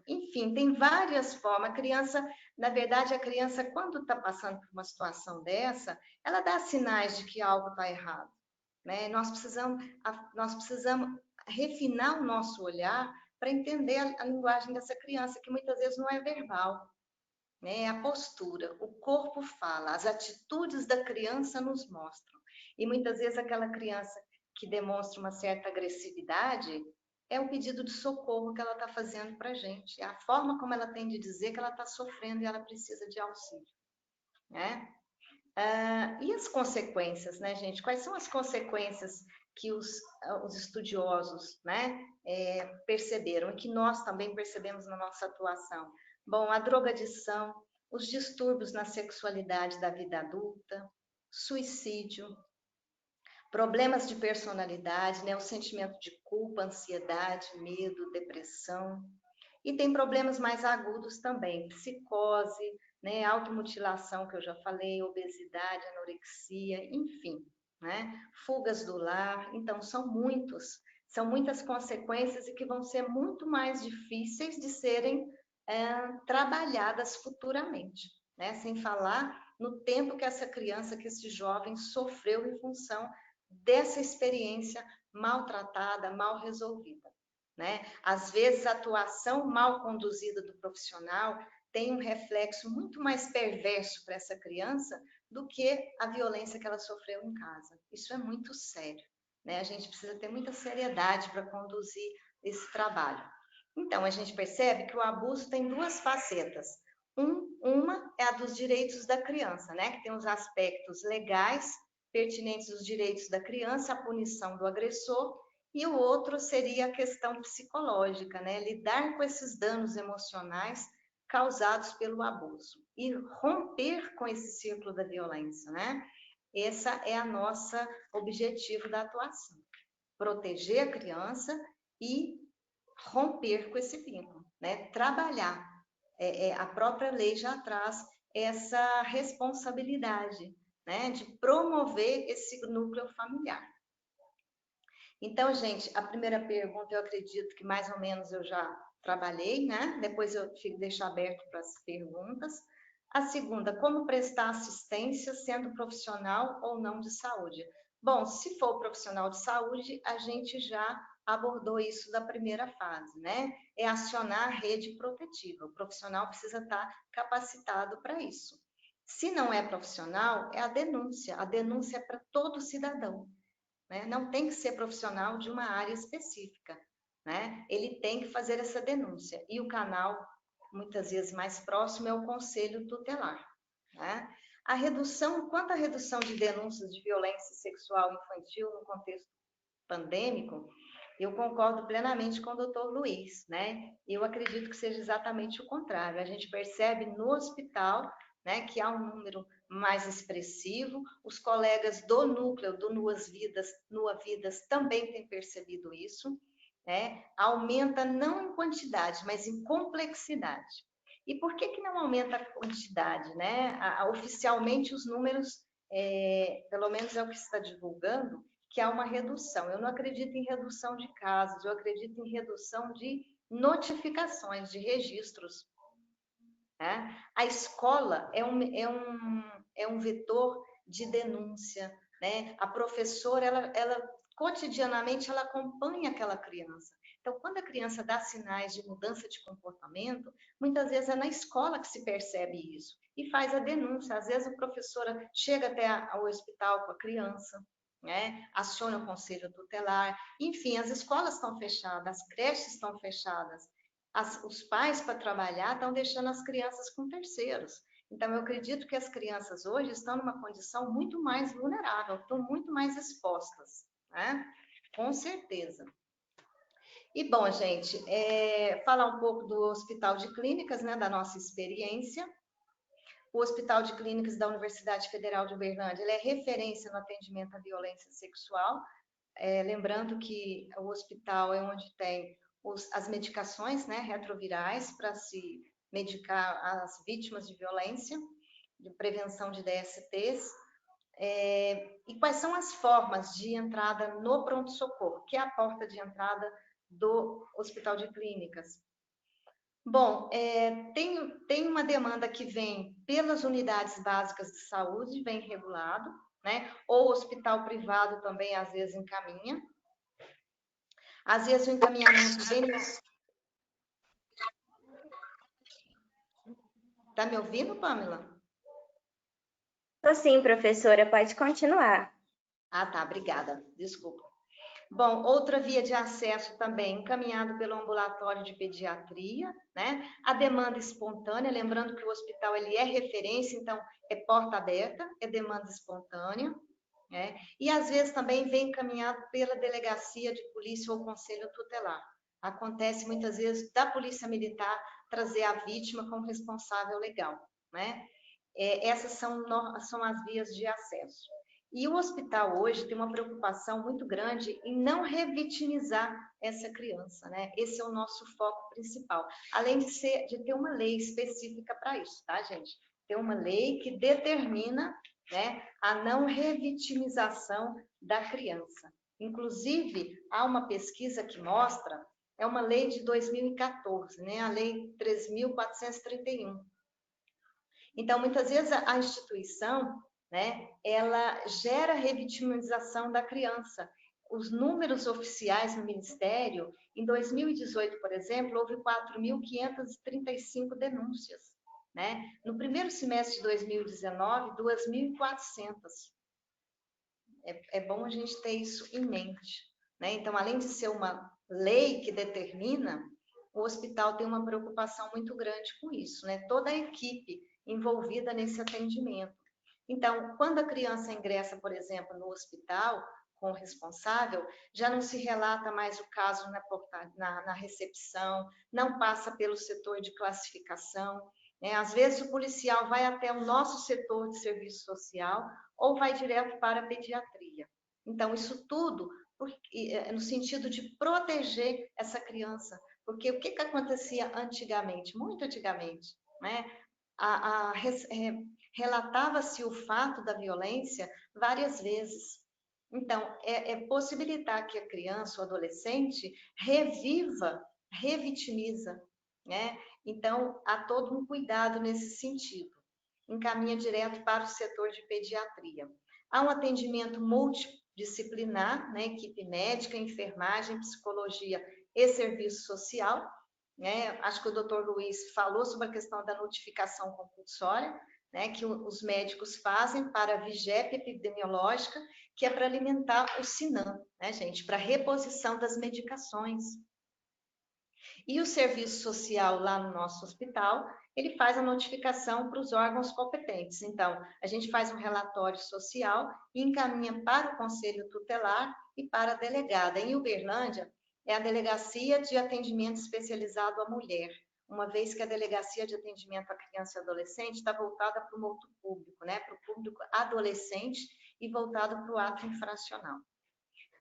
Enfim, tem várias formas. A criança, na verdade, a criança, quando está passando por uma situação dessa, ela dá sinais de que algo está errado, né? Nós precisamos refinar o nosso olhar para entender a linguagem dessa criança, que muitas vezes não é verbal, né? A postura, o corpo fala, as atitudes da criança nos mostram. E muitas vezes aquela criança que demonstra uma certa agressividade é o pedido de socorro que ela está fazendo para a gente. É a forma como ela tem de dizer que ela está sofrendo e ela precisa de auxílio, né? E as consequências, né, gente? Quais são as consequências que os estudiosos, né, perceberam e que nós também percebemos na nossa atuação? Bom, a drogadição, os distúrbios na sexualidade da vida adulta, suicídio, problemas de personalidade, né, o sentimento de culpa, ansiedade, medo, depressão, E tem problemas mais agudos também, psicose, né, automutilação, que eu já falei, obesidade, anorexia, enfim, né, fugas do lar. Então, são muitas consequências e que vão ser muito mais difíceis de serem trabalhadas futuramente, né, sem falar no tempo que essa criança, que esse jovem sofreu em função dessa experiência maltratada, mal resolvida, né? Às vezes, a atuação mal conduzida do profissional tem um reflexo muito mais perverso para essa criança do que a violência que ela sofreu em casa. Isso é muito sério, né? A gente precisa ter muita seriedade para conduzir esse trabalho. Então, a gente percebe que o abuso tem duas facetas. Uma é a dos direitos da criança, né? Que tem os aspectos legais pertinentes aos direitos da criança, a punição do agressor, e o outro seria a questão psicológica, né? Lidar com esses danos emocionais causados pelo abuso e romper com esse círculo da violência, né? Esse é o nosso objetivo da atuação: proteger a criança e romper com esse vínculo, né? Trabalhar. A própria lei já traz essa responsabilidade, né? De promover esse núcleo familiar. Então, gente, a primeira pergunta eu acredito que mais ou menos eu já trabalhei, né? Depois eu deixo aberto para as perguntas. A segunda, como prestar assistência sendo profissional ou não de saúde? Bom, se for profissional de saúde, a gente já abordou isso da primeira fase, né? É acionar a rede protetiva. O profissional precisa estar capacitado para isso. Se não é profissional, é a denúncia. A denúncia é para todo cidadão, né? Não tem que ser profissional de uma área específica, né? Ele tem que fazer essa denúncia. E o canal, muitas vezes mais próximo, é o Conselho Tutelar, né? Quanto à redução de denúncias de violência sexual infantil no contexto pandêmico, eu concordo plenamente com o doutor Luiz, né? Eu acredito que seja exatamente o contrário. A gente percebe no hospital, né, que há um número mais expressivo. Os colegas do núcleo do Nua Vidas também têm percebido isso, né? Aumenta não em quantidade, mas em complexidade. E por que não aumenta a quantidade, né? Oficialmente os números, pelo menos é o que se está divulgando, que há uma redução. Eu não acredito em redução de casos, eu acredito em redução de notificações, de registros, né? A escola é um vetor de denúncia, né? A professora, ela cotidianamente, ela acompanha aquela criança. Então, quando a criança dá sinais de mudança de comportamento, muitas vezes é na escola que se percebe isso e faz a denúncia. Às vezes a professora chega até ao hospital com a criança, né? Aciona o conselho tutelar. Enfim, as escolas estão fechadas, as creches estão fechadas. Os pais, para trabalhar, estão deixando as crianças com terceiros. Então, eu acredito que as crianças hoje estão numa condição muito mais vulnerável, estão muito mais expostas, né? Com certeza. E, bom, gente, falar um pouco do Hospital de Clínicas, né, da nossa experiência. O Hospital de Clínicas da Universidade Federal de Uberlândia, ele é referência no atendimento à violência sexual. Lembrando que o hospital é onde tem as medicações, né, retrovirais para se medicar as vítimas de violência, de prevenção de DSTs. E quais são as formas de entrada no pronto-socorro, que é a porta de entrada do Hospital de Clínicas? Bom, tem uma demanda que vem pelas unidades básicas de saúde, vem regulado, né? Ou o hospital privado também, às vezes, encaminha. Às vezes, o encaminhamento vem... Tá me ouvindo, Pamela? Tô sim, professora, pode continuar. Ah, tá, obrigada, desculpa. Bom, outra via de acesso também, encaminhado pelo ambulatório de pediatria, né? A demanda espontânea, lembrando que o hospital ele é referência, então é porta aberta, é demanda espontânea, né? E às vezes também vem encaminhado pela delegacia de polícia ou conselho tutelar. Acontece muitas vezes da polícia militar trazer a vítima como responsável legal, né? Essas são as vias de acesso. E o hospital hoje tem uma preocupação muito grande em não revitimizar essa criança, né? Esse é o nosso foco principal. Além de ter uma lei específica para isso, tá, gente? Tem uma lei que determina, né, a não revitimização da criança. Inclusive, há uma pesquisa que mostra, é uma lei de 2014, né? A lei 3.431. Então, muitas vezes a instituição, né, ela gera revitimização da criança. Os números oficiais no Ministério, em 2018, por exemplo, houve 4.535 denúncias, né? No primeiro semestre de 2019, 2.400. É bom a gente ter isso em mente, né? Então, além de ser uma lei que determina, o hospital tem uma preocupação muito grande com isso, né? Toda a equipe envolvida nesse atendimento. Então, quando a criança ingressa, por exemplo, no hospital com o responsável, já não se relata mais o caso na recepção, não passa pelo setor de classificação, né? Às vezes o policial vai até o nosso setor de serviço social ou vai direto para a pediatria. Então, isso tudo no sentido de proteger essa criança, porque o que acontecia antigamente, muito antigamente, né? Relatava-se o fato da violência várias vezes. Então, possibilitar que a criança ou adolescente revitimiza, né? Então, há todo um cuidado nesse sentido. Encaminha direto para o setor de pediatria. Há um atendimento multidisciplinar, né? Equipe médica, enfermagem, psicologia e serviço social, né? Acho que o doutor Luiz falou sobre a questão da notificação compulsória, né? Que os médicos fazem para a vigésima epidemiológica, que é para alimentar o SINAM, né, gente? Para reposição das medicações. E o serviço social lá no nosso hospital, ele faz a notificação para os órgãos competentes. Então, a gente faz um relatório social e encaminha para o conselho tutelar e para a delegada. Em Uberlândia, é a Delegacia de Atendimento Especializado à Mulher, uma vez que a Delegacia de Atendimento à Criança e Adolescente está voltada para o outro público, né? Para o público adolescente e voltado para o ato infracional.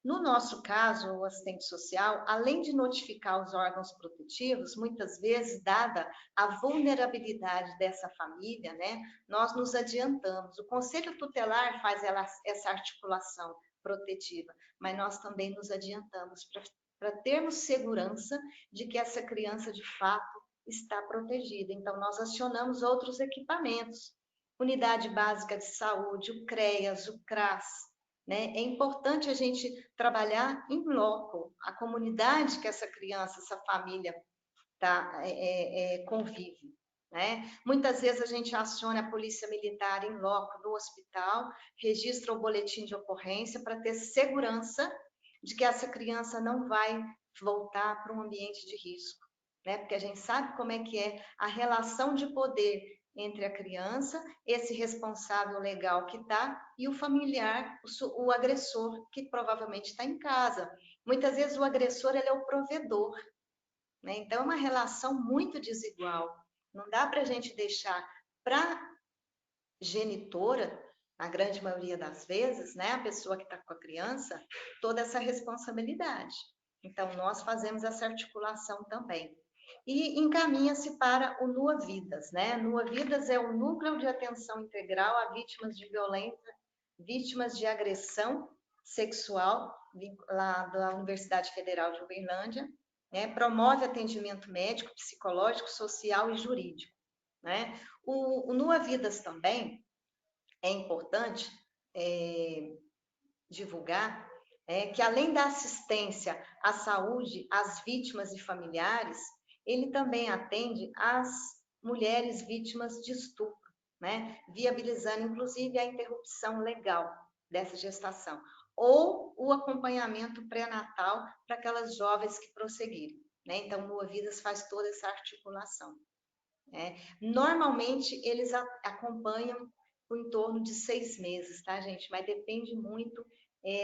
No nosso caso, o assistente social, além de notificar os órgãos protetivos, muitas vezes, dada a vulnerabilidade dessa família, né, nós nos adiantamos. O conselho tutelar faz essa articulação protetiva, mas nós também nos adiantamos para termos segurança de que essa criança, de fato, está protegida. Então, nós acionamos outros equipamentos, Unidade Básica de Saúde, o CREAS, o CRAS, né? É importante a gente trabalhar em loco, a comunidade que essa criança, essa família convive, né? Muitas vezes a gente aciona a polícia militar em loco no hospital, registra o boletim de ocorrência para ter segurança de que essa criança não vai voltar para um ambiente de risco, né? Porque a gente sabe como é que é a relação de poder entre a criança, esse responsável legal que está, e o familiar, o agressor, que provavelmente está em casa. Muitas vezes o agressor ele é o provedor, né? Então é uma relação muito desigual. Não dá para a gente deixar para a genitora, na grande maioria das vezes, né, a pessoa que está com a criança, toda essa responsabilidade. Então nós fazemos essa articulação também. E encaminha-se para o NUA Vidas, né? NUA Vidas é o Núcleo de Atenção Integral a Vítimas de Violência, Vítimas de Agressão Sexual, lá da Universidade Federal de Uberlândia, né? Promove atendimento médico, psicológico, social e jurídico, né? O NUA Vidas também é importante divulgar que, além da assistência à saúde, às vítimas e familiares, ele também atende às mulheres vítimas de estupro, né? Viabilizando, inclusive, a interrupção legal dessa gestação, ou o acompanhamento pré-natal para aquelas jovens que prosseguirem, né? Então, o NUA Vidas faz toda essa articulação, né? Normalmente, eles acompanham por em torno de 6 meses, tá, gente? Mas depende muito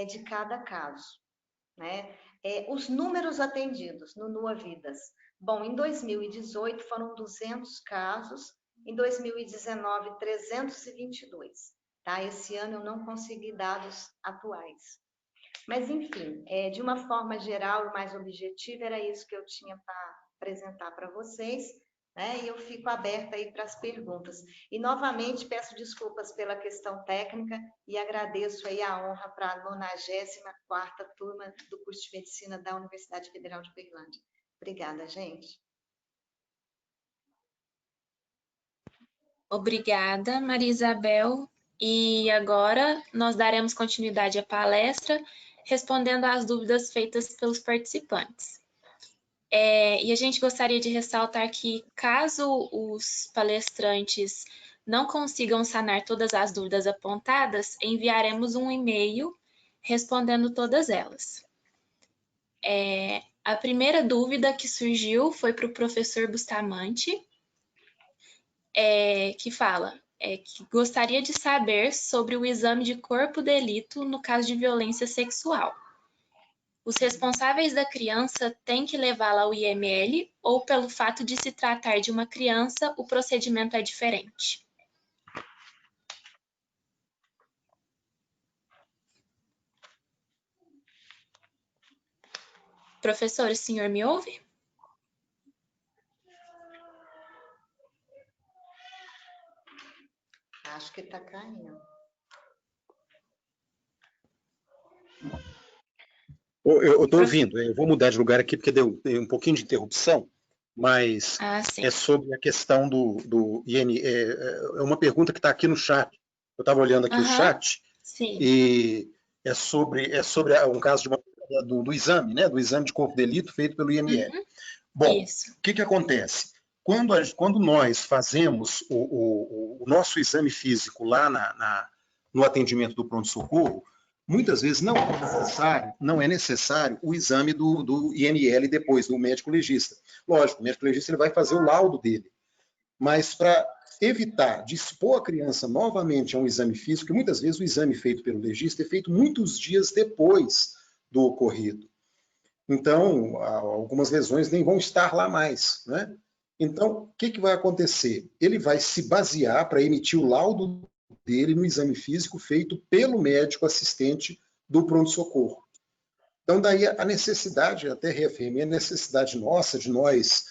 de cada caso, né? Os números atendidos no NUA Vidas. Bom, em 2018 foram 200 casos, em 2019 322. tá? Esse ano eu não consegui dados atuais. Mas, enfim, de uma forma geral e mais objetiva, era isso que eu tinha para apresentar para vocês, né? E eu fico aberta aí para as perguntas. E, novamente, peço desculpas pela questão técnica e agradeço aí a honra para a 94ª turma do curso de Medicina da Universidade Federal de Uberlândia. Obrigada, gente. Obrigada, Maria Isabel. E agora nós daremos continuidade à palestra, respondendo às dúvidas feitas pelos participantes. E a gente gostaria de ressaltar que, caso os palestrantes não consigam sanar todas as dúvidas apontadas, enviaremos um e-mail respondendo todas elas. A primeira dúvida que surgiu foi para o professor Bustamante, que fala que gostaria de saber sobre o exame de corpo de delito no caso de violência sexual. Os responsáveis da criança têm que levá-la ao IML ou, pelo fato de se tratar de uma criança, o procedimento é diferente? Professor, o senhor me ouve? Acho que está caindo. Eu estou ouvindo, eu vou mudar de lugar aqui porque deu um pouquinho de interrupção, mas é sobre a questão do IN. É uma pergunta que está aqui no chat. Eu estava olhando aqui o chat, sim. E é sobre um caso do exame, né? Do exame de corpo de delito feito pelo IML. Bom, o que acontece? Quando nós fazemos o nosso exame físico lá no atendimento do pronto-socorro, muitas vezes não é necessário o exame do IML depois, do médico legista. Lógico, o médico legista ele vai fazer o laudo dele, mas para evitar de expor a criança novamente a um exame físico, que muitas vezes o exame feito pelo legista é feito muitos dias depois do ocorrido. Então, algumas lesões nem vão estar lá mais, né? Então, o que vai acontecer? Ele vai se basear para emitir o laudo dele no exame físico feito pelo médico assistente do pronto-socorro. Então, daí a necessidade, até reafirmei, a necessidade nossa, de nós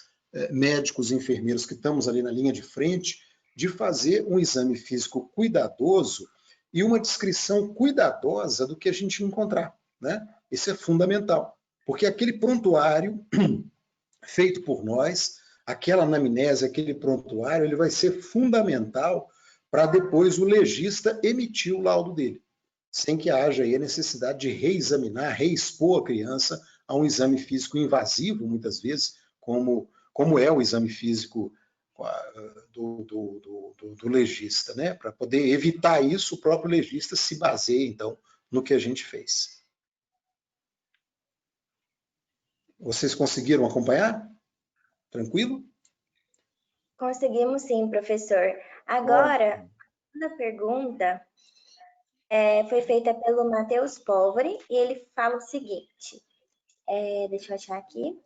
médicos e enfermeiros que estamos ali na linha de frente, de fazer um exame físico cuidadoso e uma descrição cuidadosa do que a gente encontrar, né? Isso é fundamental, porque aquele prontuário feito por nós, aquela anamnese, aquele prontuário, ele vai ser fundamental para depois o legista emitir o laudo dele, sem que haja aí a necessidade de reexaminar, reexpor a criança a um exame físico invasivo, muitas vezes, como é o exame físico do legista, né? Para poder evitar isso, o próprio legista se baseia, então, no que a gente fez. Vocês conseguiram acompanhar? Tranquilo? Conseguimos sim, professor. Agora, a segunda pergunta foi feita pelo Matheus Polvori e ele fala o seguinte, deixa eu achar aqui.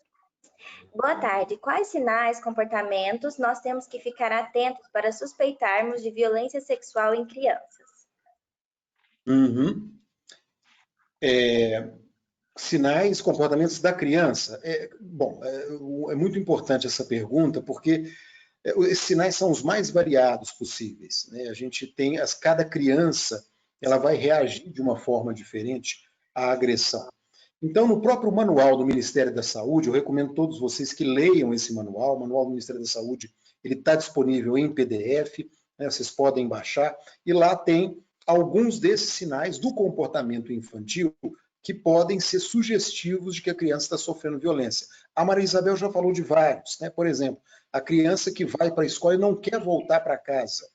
Boa tarde. Quais sinais, comportamentos nós temos que ficar atentos para suspeitarmos de violência sexual em crianças? Sinais, comportamentos da criança. É muito importante essa pergunta, porque esses sinais são os mais variados possíveis, né? A gente tem, cada criança ela vai reagir de uma forma diferente à agressão. Então, no próprio manual do Ministério da Saúde, eu recomendo a todos vocês que leiam esse manual. O manual do Ministério da Saúde ele está disponível em PDF, né? Vocês podem baixar, e lá tem alguns desses sinais do comportamento infantil que podem ser sugestivos de que a criança está sofrendo violência. A Maria Isabel já falou de vários, né? Por exemplo, a criança que vai para a escola e não quer voltar para casa.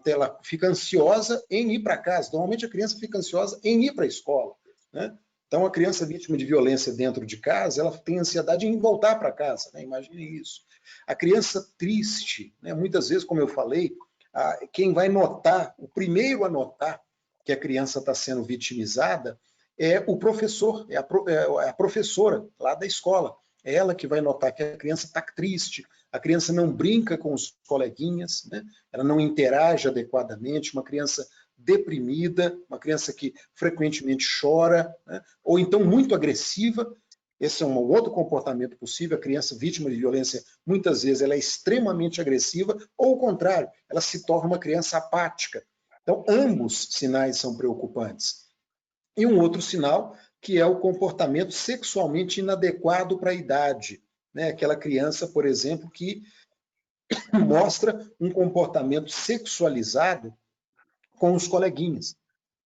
Ela fica ansiosa em ir para casa. Normalmente a criança fica ansiosa em ir para a escola, né? Então, a criança vítima de violência dentro de casa, ela tem ansiedade em voltar para casa, né? Imagine isso. A criança triste, né? Muitas vezes, como eu falei, quem vai notar, o primeiro a notar que a criança está sendo vitimizada é o professor, é a professora lá da escola. É ela que vai notar que a criança está triste, a criança não brinca com os coleguinhas, né? Ela não interage adequadamente, uma criança deprimida, uma criança que frequentemente chora, né? Ou então muito agressiva. Esse é um outro comportamento possível. A criança vítima de violência, muitas vezes, ela é extremamente agressiva, ou o contrário, ela se torna uma criança apática. Então, ambos sinais são preocupantes. E um outro sinal, que é o comportamento sexualmente inadequado para a idade, né? Aquela criança, por exemplo, que mostra um comportamento sexualizado com os coleguinhas.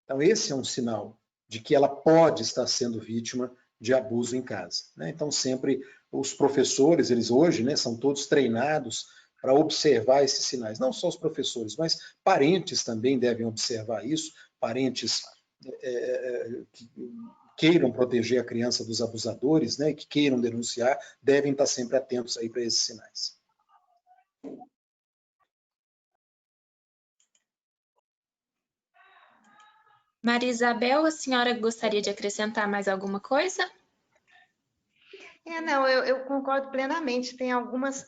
Então, esse é um sinal de que ela pode estar sendo vítima de abuso em casa, né? Então, sempre os professores, eles hoje, né, são todos treinados para observar esses sinais. Não só os professores, mas parentes também devem observar isso, parentes que queiram proteger a criança dos abusadores, né, que queiram denunciar, devem estar sempre atentos aí para esses sinais. Maria Isabel, a senhora gostaria de acrescentar mais alguma coisa? Não, eu concordo plenamente. Tem alguns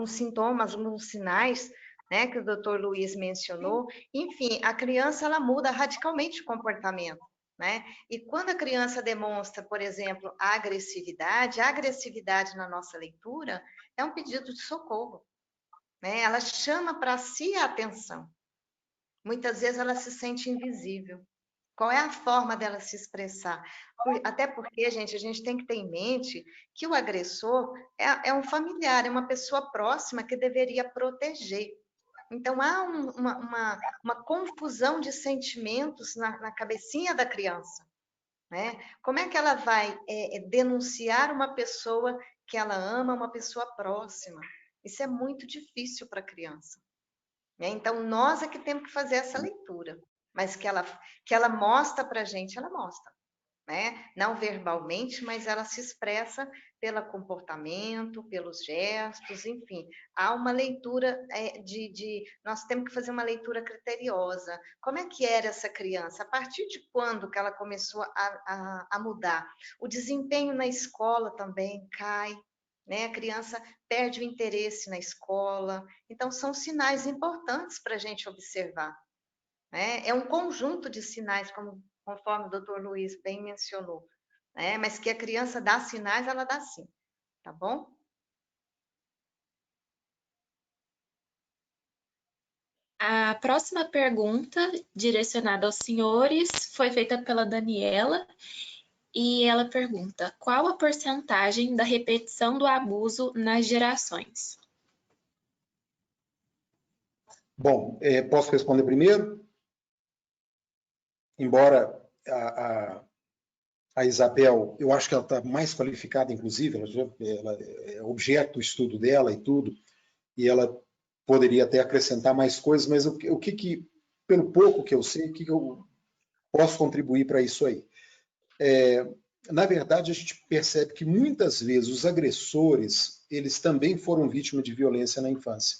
sintomas, alguns sinais, né, que o doutor Luiz mencionou. Enfim, a criança, ela muda radicalmente o comportamento, né? E quando a criança demonstra, por exemplo, a agressividade na nossa leitura é um pedido de socorro, né? Ela chama para si a atenção. Muitas vezes ela se sente invisível. Qual é a forma dela se expressar? Até porque, gente, a gente tem que ter em mente que o agressor é um familiar, é uma pessoa próxima que deveria proteger. Então, há uma confusão de sentimentos na cabecinha da criança, né? Como é que ela vai denunciar uma pessoa que ela ama, uma pessoa próxima? Isso é muito difícil para a criança, né? Então, nós é que temos que fazer essa leitura, mas que ela mostra para a gente, ela mostra, né? Não verbalmente, mas ela se expressa pelo comportamento, pelos gestos, enfim. Há uma leitura nós temos que fazer uma leitura criteriosa. Como é que era essa criança? A partir de quando que ela começou a mudar? O desempenho na escola também cai, né? A criança perde o interesse na escola. Então, são sinais importantes para a gente observar, né? É um conjunto de sinais, conforme o doutor Luiz bem mencionou, né? Mas que a criança dá sinais, ela dá sim, tá bom? A próxima pergunta, direcionada aos senhores, foi feita pela Daniela. E ela pergunta: qual a porcentagem da repetição do abuso nas gerações? Bom, posso responder primeiro? Embora a Isabel, eu acho que ela está mais qualificada, inclusive, ela é objeto do estudo dela e tudo, e ela poderia até acrescentar mais coisas, mas o que pelo pouco que eu sei, o que eu posso contribuir para isso aí? Na verdade, a gente percebe que muitas vezes os agressores, eles também foram vítimas de violência na infância.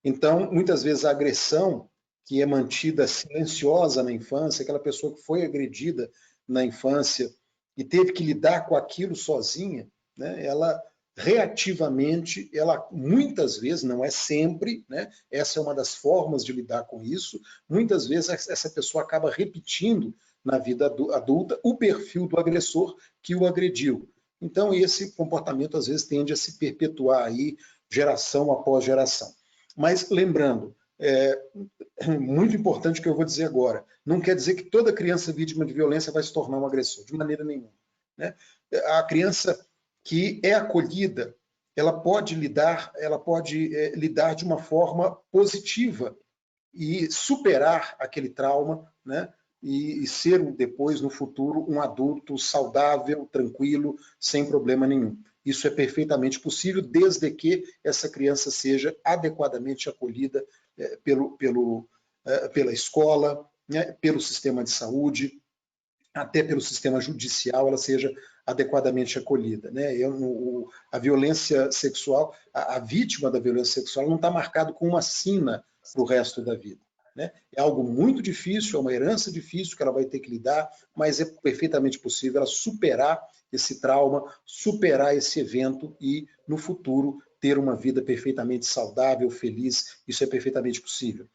Então, muitas vezes a agressão que é mantida silenciosa na infância, aquela pessoa que foi agredida na infância e teve que lidar com aquilo sozinha, né, ela reativamente, ela muitas vezes, não é sempre, né, essa é uma das formas de lidar com isso, muitas vezes essa pessoa acaba repetindo na vida adulta o perfil do agressor que o agrediu. Então, esse comportamento às vezes tende a se perpetuar aí geração após geração. Mas lembrando, muito importante o que eu vou dizer agora, não quer dizer que toda criança vítima de violência vai se tornar um agressor, de maneira nenhuma, né? A criança que é acolhida, ela pode lidar de uma forma positiva e superar aquele trauma, né? E ser depois, no futuro, um adulto saudável, tranquilo, sem problema nenhum. Isso é perfeitamente possível, desde que essa criança seja adequadamente acolhida pela escola, né, pelo sistema de saúde, até pelo sistema judicial, ela seja adequadamente acolhida, né? A violência sexual, a vítima da violência sexual não está marcado com uma sina para o resto da vida, né? É algo muito difícil, é uma herança difícil que ela vai ter que lidar, mas é perfeitamente possível ela superar esse trauma, superar esse evento e, no futuro, ter uma vida perfeitamente saudável, feliz. Isso é perfeitamente possível.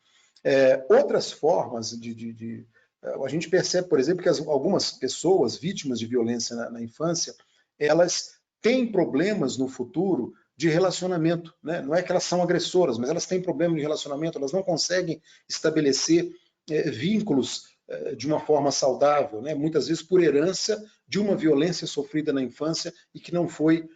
Outras formas a gente percebe, por exemplo, que algumas pessoas vítimas de violência na infância, elas têm problemas no futuro de relacionamento, né? Não é que elas são agressoras, mas elas têm problemas de relacionamento, elas não conseguem estabelecer vínculos de uma forma saudável, né? Muitas vezes por herança de uma violência sofrida na infância e que não foi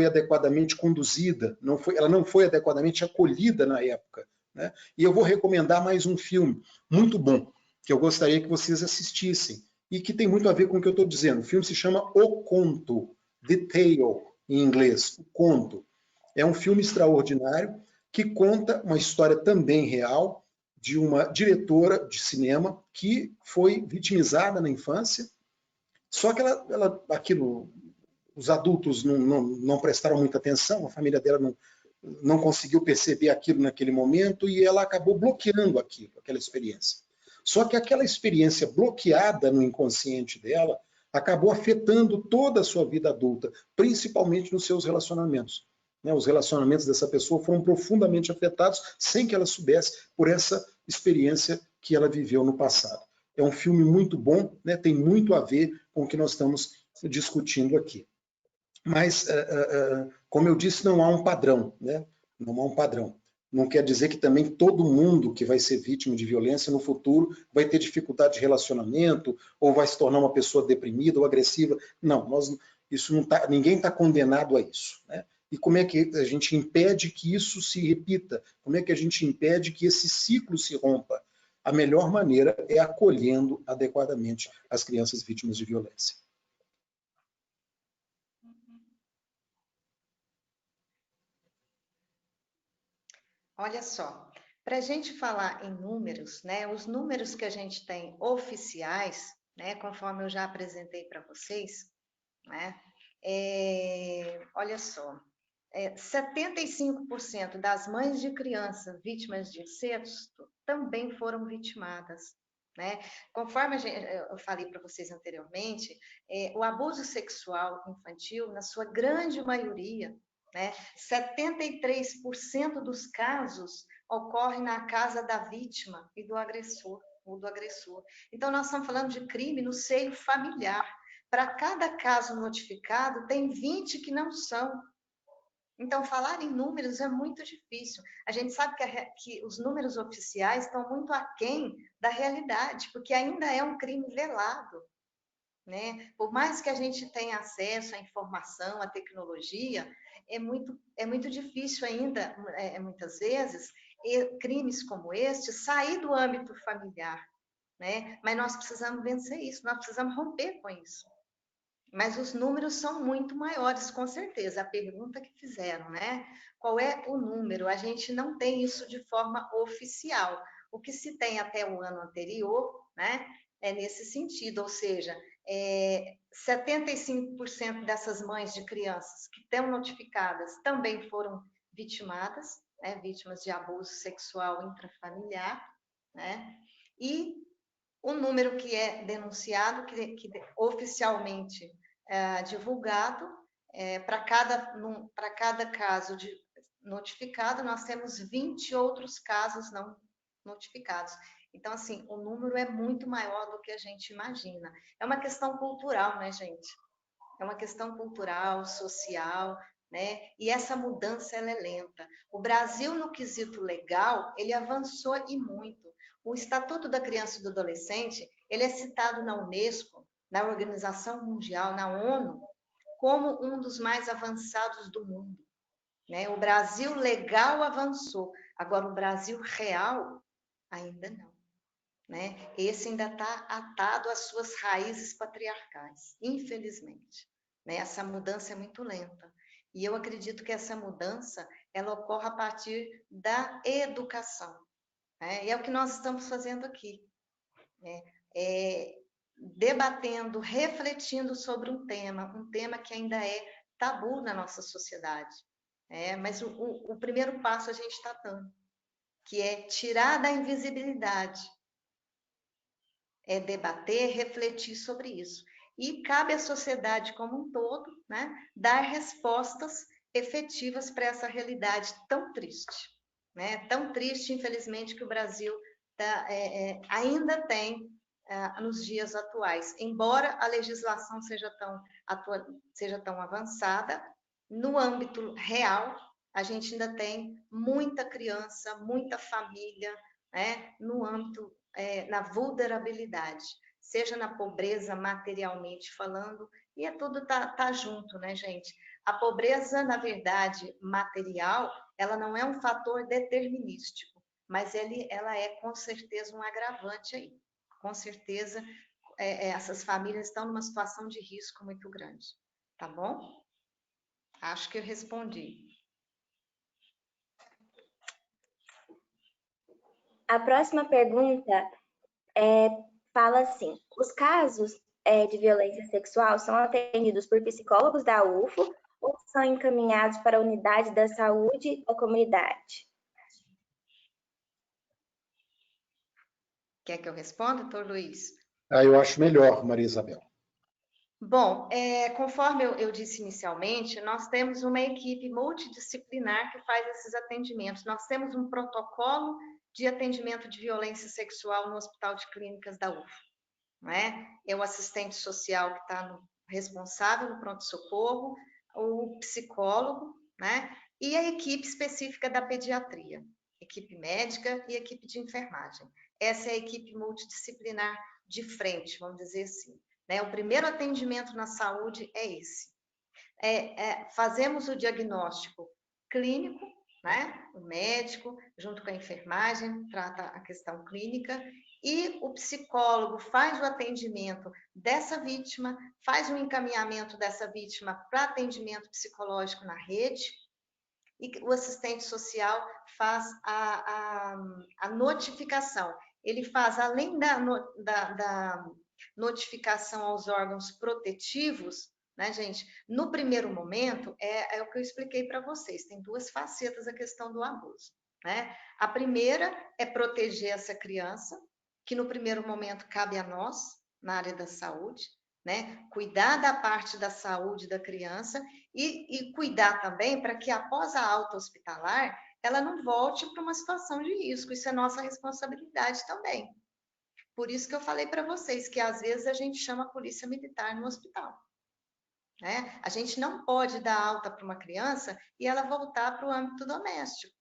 adequadamente conduzida, ela não foi adequadamente acolhida na época, né? E eu vou recomendar mais um filme muito bom, que eu gostaria que vocês assistissem, e que tem muito a ver com o que eu estou dizendo. O filme se chama O Conto, The Tale, em inglês, O Conto. É um filme extraordinário que conta uma história também real de uma diretora de cinema que foi vitimizada na infância, só que os adultos não prestaram muita atenção, a família dela não conseguiu perceber aquilo naquele momento e ela acabou bloqueando aquela experiência. Só que aquela experiência bloqueada no inconsciente dela acabou afetando toda a sua vida adulta, principalmente nos seus relacionamentos. Os relacionamentos dessa pessoa foram profundamente afetados sem que ela soubesse por essa experiência que ela viveu no passado. É um filme muito bom, né? Tem muito a ver com o que nós estamos discutindo aqui. Mas, como eu disse, não há um padrão, né? Não há um padrão. Não quer dizer que também todo mundo que vai ser vítima de violência no futuro vai ter dificuldade de relacionamento ou vai se tornar uma pessoa deprimida ou agressiva. Não, ninguém está condenado a isso, né? E como é que a gente impede que isso se repita? Como é que a gente impede que esse ciclo se rompa? A melhor maneira é acolhendo adequadamente as crianças vítimas de violência. Olha só, para a gente falar em números, né, os números que a gente tem oficiais, né, conforme eu já apresentei para vocês, né, olha só, 75% das mães de crianças vítimas de incesto também foram vitimadas, né? Conforme eu falei para vocês anteriormente, o abuso sexual infantil, na sua grande maioria, né, 73% dos casos ocorre na casa da vítima e do agressor, ou do agressor. Então, nós estamos falando de crime no seio familiar. Para cada caso notificado, tem 20 que não são. Então, falar em números é muito difícil. A gente sabe que os números oficiais estão muito aquém da realidade, porque ainda é um crime velado, né? Por mais que a gente tenha acesso à informação, à tecnologia, é muito difícil ainda, muitas vezes, crimes como este sair do âmbito familiar, né? Mas nós precisamos vencer isso, nós precisamos romper com isso. Mas os números são muito maiores, com certeza. A pergunta que fizeram, né? Qual é o número? A gente não tem isso de forma oficial. O que se tem até o ano anterior, né? É nesse sentido, ou seja, 75% dessas mães de crianças que estão notificadas também foram vitimadas, né? Vítimas de abuso sexual intrafamiliar, né? E o número que é denunciado, que oficialmente divulgado, para cada caso notificado, nós temos 20 outros casos não notificados. Então, assim, o número é muito maior do que a gente imagina. É uma questão cultural, né, gente? É uma questão cultural, social, né? E essa mudança, ela é lenta. O Brasil, no quesito legal, ele avançou e muito. O Estatuto da Criança e do Adolescente, ele é citado na Unesco, na Organização Mundial, na ONU, como um dos mais avançados do mundo, né? O Brasil legal avançou, agora o Brasil real ainda não, né? Esse ainda está atado às suas raízes patriarcais, infelizmente, né? Essa mudança é muito lenta. E eu acredito que essa mudança, ela ocorre a partir da educação, né? E é o que nós estamos fazendo aqui, né? Debatendo, refletindo sobre um tema que ainda é tabu na nossa sociedade. Mas o primeiro passo a gente está dando, que é tirar da invisibilidade, é debater, refletir sobre isso. E cabe à sociedade como um todo, né, dar respostas efetivas para essa realidade tão triste. né? Tão triste, infelizmente, que o Brasil ainda tem nos dias atuais. Embora a legislação seja tão avançada, no âmbito real, a gente ainda tem muita criança, muita família, né? No âmbito, na vulnerabilidade, seja na pobreza materialmente falando, e tudo tá junto, né, gente? A pobreza, na verdade, material, ela não é um fator determinístico, mas ela é com certeza um agravante aí. Com certeza, essas famílias estão numa situação de risco muito grande, tá bom? Acho que eu respondi. A próxima pergunta fala assim: os casos de violência sexual são atendidos por psicólogos da UFO ou são encaminhados para a unidade da saúde da comunidade? Quer que eu responda, doutor Luiz? Eu acho melhor, Maria Isabel. Bom, conforme eu disse inicialmente, nós temos uma equipe multidisciplinar que faz esses atendimentos. Nós temos um protocolo de atendimento de violência sexual no Hospital de Clínicas da UFO, né? É o assistente social que está responsável no pronto-socorro, o psicólogo, né? E a equipe específica da pediatria, equipe médica e equipe de enfermagem. Essa é a equipe multidisciplinar de frente, vamos dizer assim. Né? O primeiro atendimento na saúde é esse. Fazemos o diagnóstico clínico, né? O médico, junto com a enfermagem, trata a questão clínica, e o psicólogo faz o atendimento dessa vítima, faz o encaminhamento dessa vítima para atendimento psicológico na rede, e o assistente social faz a notificação. Ele faz, além da notificação aos órgãos protetivos, né, gente? No primeiro momento, é o que eu expliquei para vocês, tem duas facetas a questão do abuso, né? A primeira é proteger essa criança, que no primeiro momento cabe a nós, na área da saúde, né? Cuidar da parte da saúde da criança e cuidar também para que após a alta hospitalar, ela não volte para uma situação de risco, isso é nossa responsabilidade também. Por isso que eu falei para vocês que às vezes a gente chama a polícia militar no hospital. Né? A gente não pode dar alta para uma criança e ela voltar para o âmbito doméstico.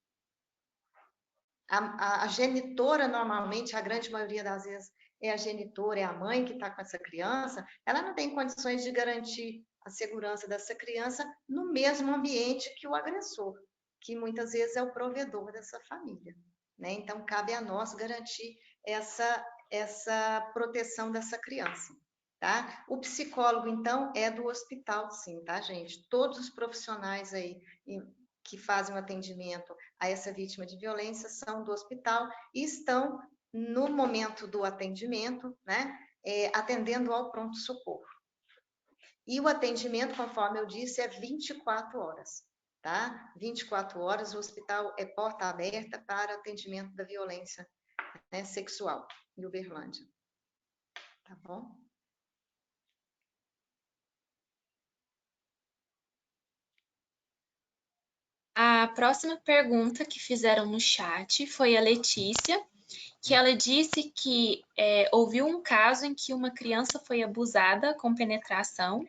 A genitora, normalmente, a grande maioria das vezes, é a genitora, é a mãe que está com essa criança, ela não tem condições de garantir a segurança dessa criança no mesmo ambiente que o agressor, que muitas vezes é o provedor dessa família. Né? Então, cabe a nós garantir essa proteção dessa criança. Tá? O psicólogo, então, é do hospital, sim, tá, gente? Todos os profissionais aí que fazem o atendimento a essa vítima de violência são do hospital e estão, no momento do atendimento, né, atendendo ao pronto-socorro. E o atendimento, conforme eu disse, é 24 horas, tá? 24 horas, o hospital é porta aberta para atendimento da violência, né, sexual em Uberlândia. Tá bom? A próxima pergunta que fizeram no chat foi a Letícia, que ela disse que ouviu um caso em que uma criança foi abusada com penetração,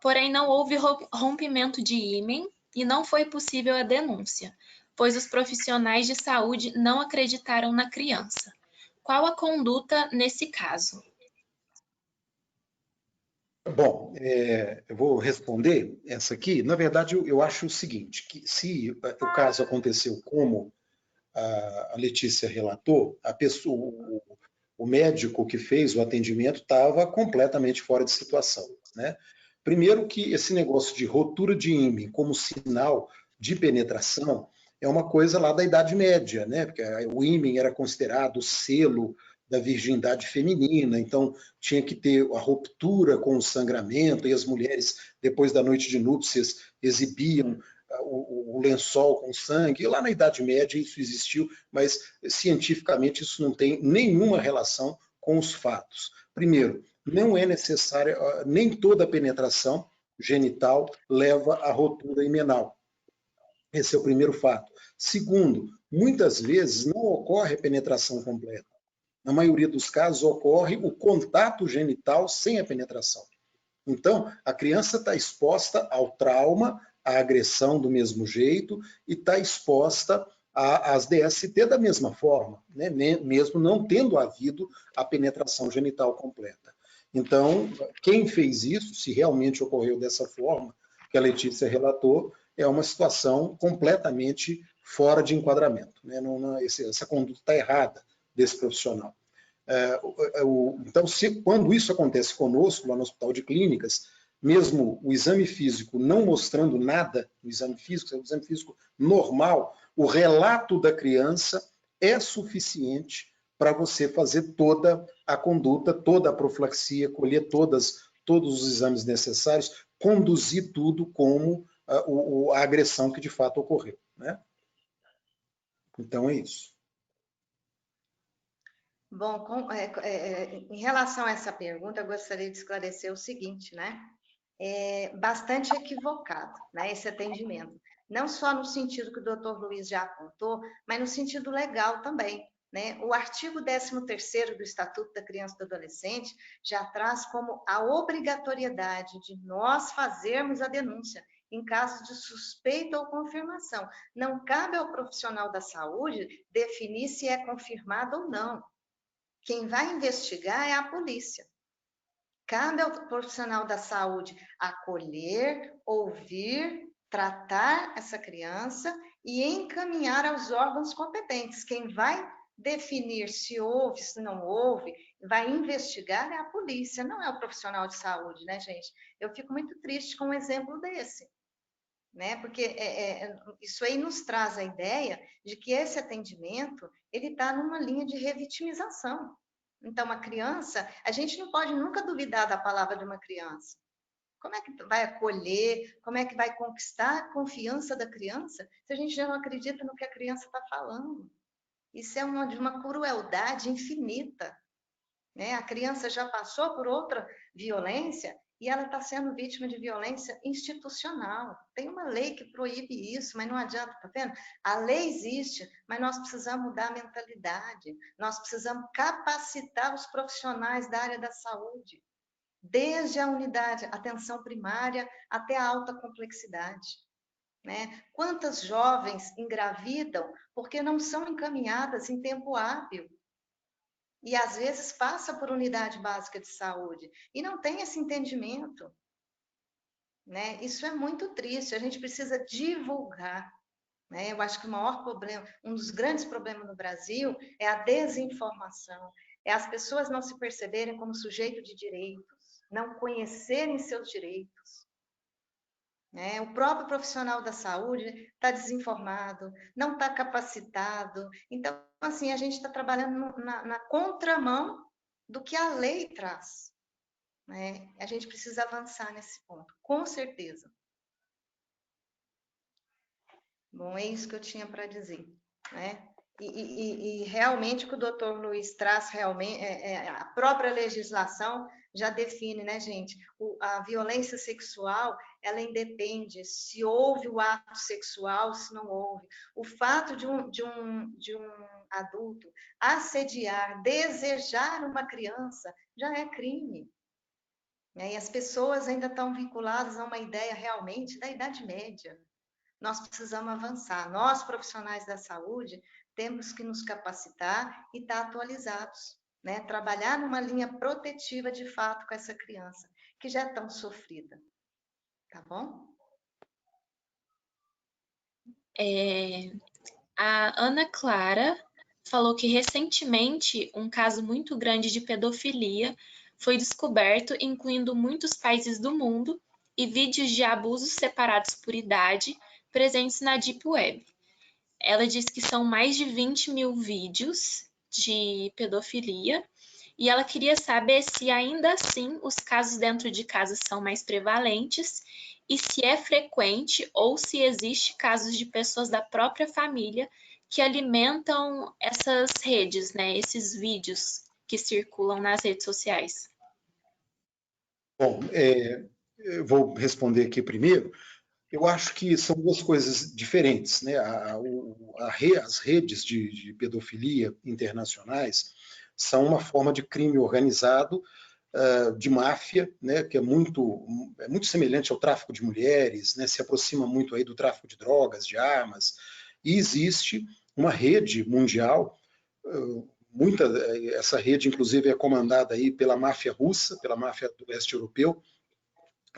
porém não houve rompimento de ímen e não foi possível a denúncia, pois os profissionais de saúde não acreditaram na criança. Qual a conduta nesse caso? Bom, eu vou responder essa aqui. Na verdade, eu acho o seguinte, que se o caso aconteceu como a Letícia relatou, a pessoa, o médico que fez o atendimento estava completamente fora de situação, né? Primeiro que esse negócio de rotura de ímen como sinal de penetração é uma coisa lá da Idade Média, né? Porque o ímen era considerado o selo da virgindade feminina, então tinha que ter a ruptura com o sangramento, e as mulheres, depois da noite de núpcias, exibiam o lençol com sangue. E lá na Idade Média isso existiu, mas cientificamente isso não tem nenhuma relação com os fatos. Primeiro, não é necessária, nem toda penetração genital leva à rotura imenal. Esse é o primeiro fato. Segundo, muitas vezes não ocorre a penetração completa. Na maioria dos casos, ocorre o contato genital sem a penetração. Então, a criança está exposta ao trauma, à agressão do mesmo jeito e está exposta às DST da mesma forma, né? Mesmo não tendo havido a penetração genital completa. Então, quem fez isso, se realmente ocorreu dessa forma que a Letícia relatou, é uma situação completamente fora de enquadramento, né? Essa conduta está errada desse profissional. Então, quando isso acontece conosco, lá no Hospital de Clínicas, mesmo o exame físico não mostrando nada, o exame físico normal, o relato da criança é suficiente para você fazer toda a conduta, toda a profilaxia, colher todos os exames necessários, conduzir tudo como a agressão que de fato ocorreu, né? Então é isso. Bom, em relação a essa pergunta, eu gostaria de esclarecer o seguinte, né? É bastante equivocado, né, esse atendimento. Não só no sentido que o doutor Luiz já apontou, mas no sentido legal também, né? O artigo 13º do Estatuto da Criança e do Adolescente já traz como a obrigatoriedade de nós fazermos a denúncia em caso de suspeita ou confirmação. Não cabe ao profissional da saúde definir se é confirmado ou não. Quem vai investigar é a polícia. Cabe ao profissional da saúde acolher, ouvir, tratar essa criança e encaminhar aos órgãos competentes. Quem vai definir se houve, se não houve, vai investigar é a polícia, não é o profissional de saúde, né, gente? Eu fico muito triste com um exemplo desse, né? Porque isso aí nos traz a ideia de que esse atendimento ele está numa linha de revitimização. Então, a criança, a gente não pode nunca duvidar da palavra de uma criança. Como é que vai acolher? Como é que vai conquistar a confiança da criança se a gente já não acredita no que a criança está falando? Isso é de uma crueldade infinita, né? A criança já passou por outra violência e ela está sendo vítima de violência institucional. Tem uma lei que proíbe isso, mas não adianta, tá vendo? A lei existe, mas nós precisamos mudar a mentalidade, nós precisamos capacitar os profissionais da área da saúde, desde a unidade, atenção primária, até a alta complexidade, né? Quantas jovens engravidam porque não são encaminhadas em tempo hábil? E às vezes passa por unidade básica de saúde e não tem esse entendimento, né? Isso é muito triste, a gente precisa divulgar, né? Eu acho que o maior problema, um dos grandes problemas no Brasil é a desinformação, é as pessoas não se perceberem como sujeito de direitos, não conhecerem seus direitos, né? O próprio profissional da saúde está desinformado, não está capacitado. Então, assim, a gente está trabalhando na contramão do que a lei traz, né? A gente precisa avançar nesse ponto, com certeza. Bom, é isso que eu tinha para dizer, né? E realmente o que o doutor Luiz traz, realmente, a própria legislação já define, né, gente? A violência sexual, ela independe se houve o ato sexual, se não houve. O fato de um adulto assediar, desejar uma criança, já é crime, né? E as pessoas ainda estão vinculadas a uma ideia realmente da Idade Média. Nós precisamos avançar. Nós, profissionais da saúde, temos que nos capacitar e estar atualizados, né? Trabalhar numa linha protetiva de fato com essa criança, que já é tão sofrida. Tá bom? A Ana Clara falou que recentemente um caso muito grande de pedofilia foi descoberto, incluindo muitos países do mundo, e vídeos de abusos separados por idade presentes na Deep Web. Ela diz que são mais de 20 mil vídeos de pedofilia e ela queria saber se ainda assim os casos dentro de casa são mais prevalentes e se é frequente ou se existe casos de pessoas da própria família que alimentam essas redes, né, esses vídeos que circulam nas redes sociais. Bom, eu vou responder aqui primeiro. Eu acho que são duas coisas diferentes, né? As redes de pedofilia internacionais são uma forma de crime organizado, de máfia, né? Que é muito semelhante ao tráfico de mulheres, né? Se aproxima muito aí do tráfico de drogas, de armas, e existe uma rede mundial, essa rede inclusive é comandada aí pela máfia russa, pela máfia do leste europeu,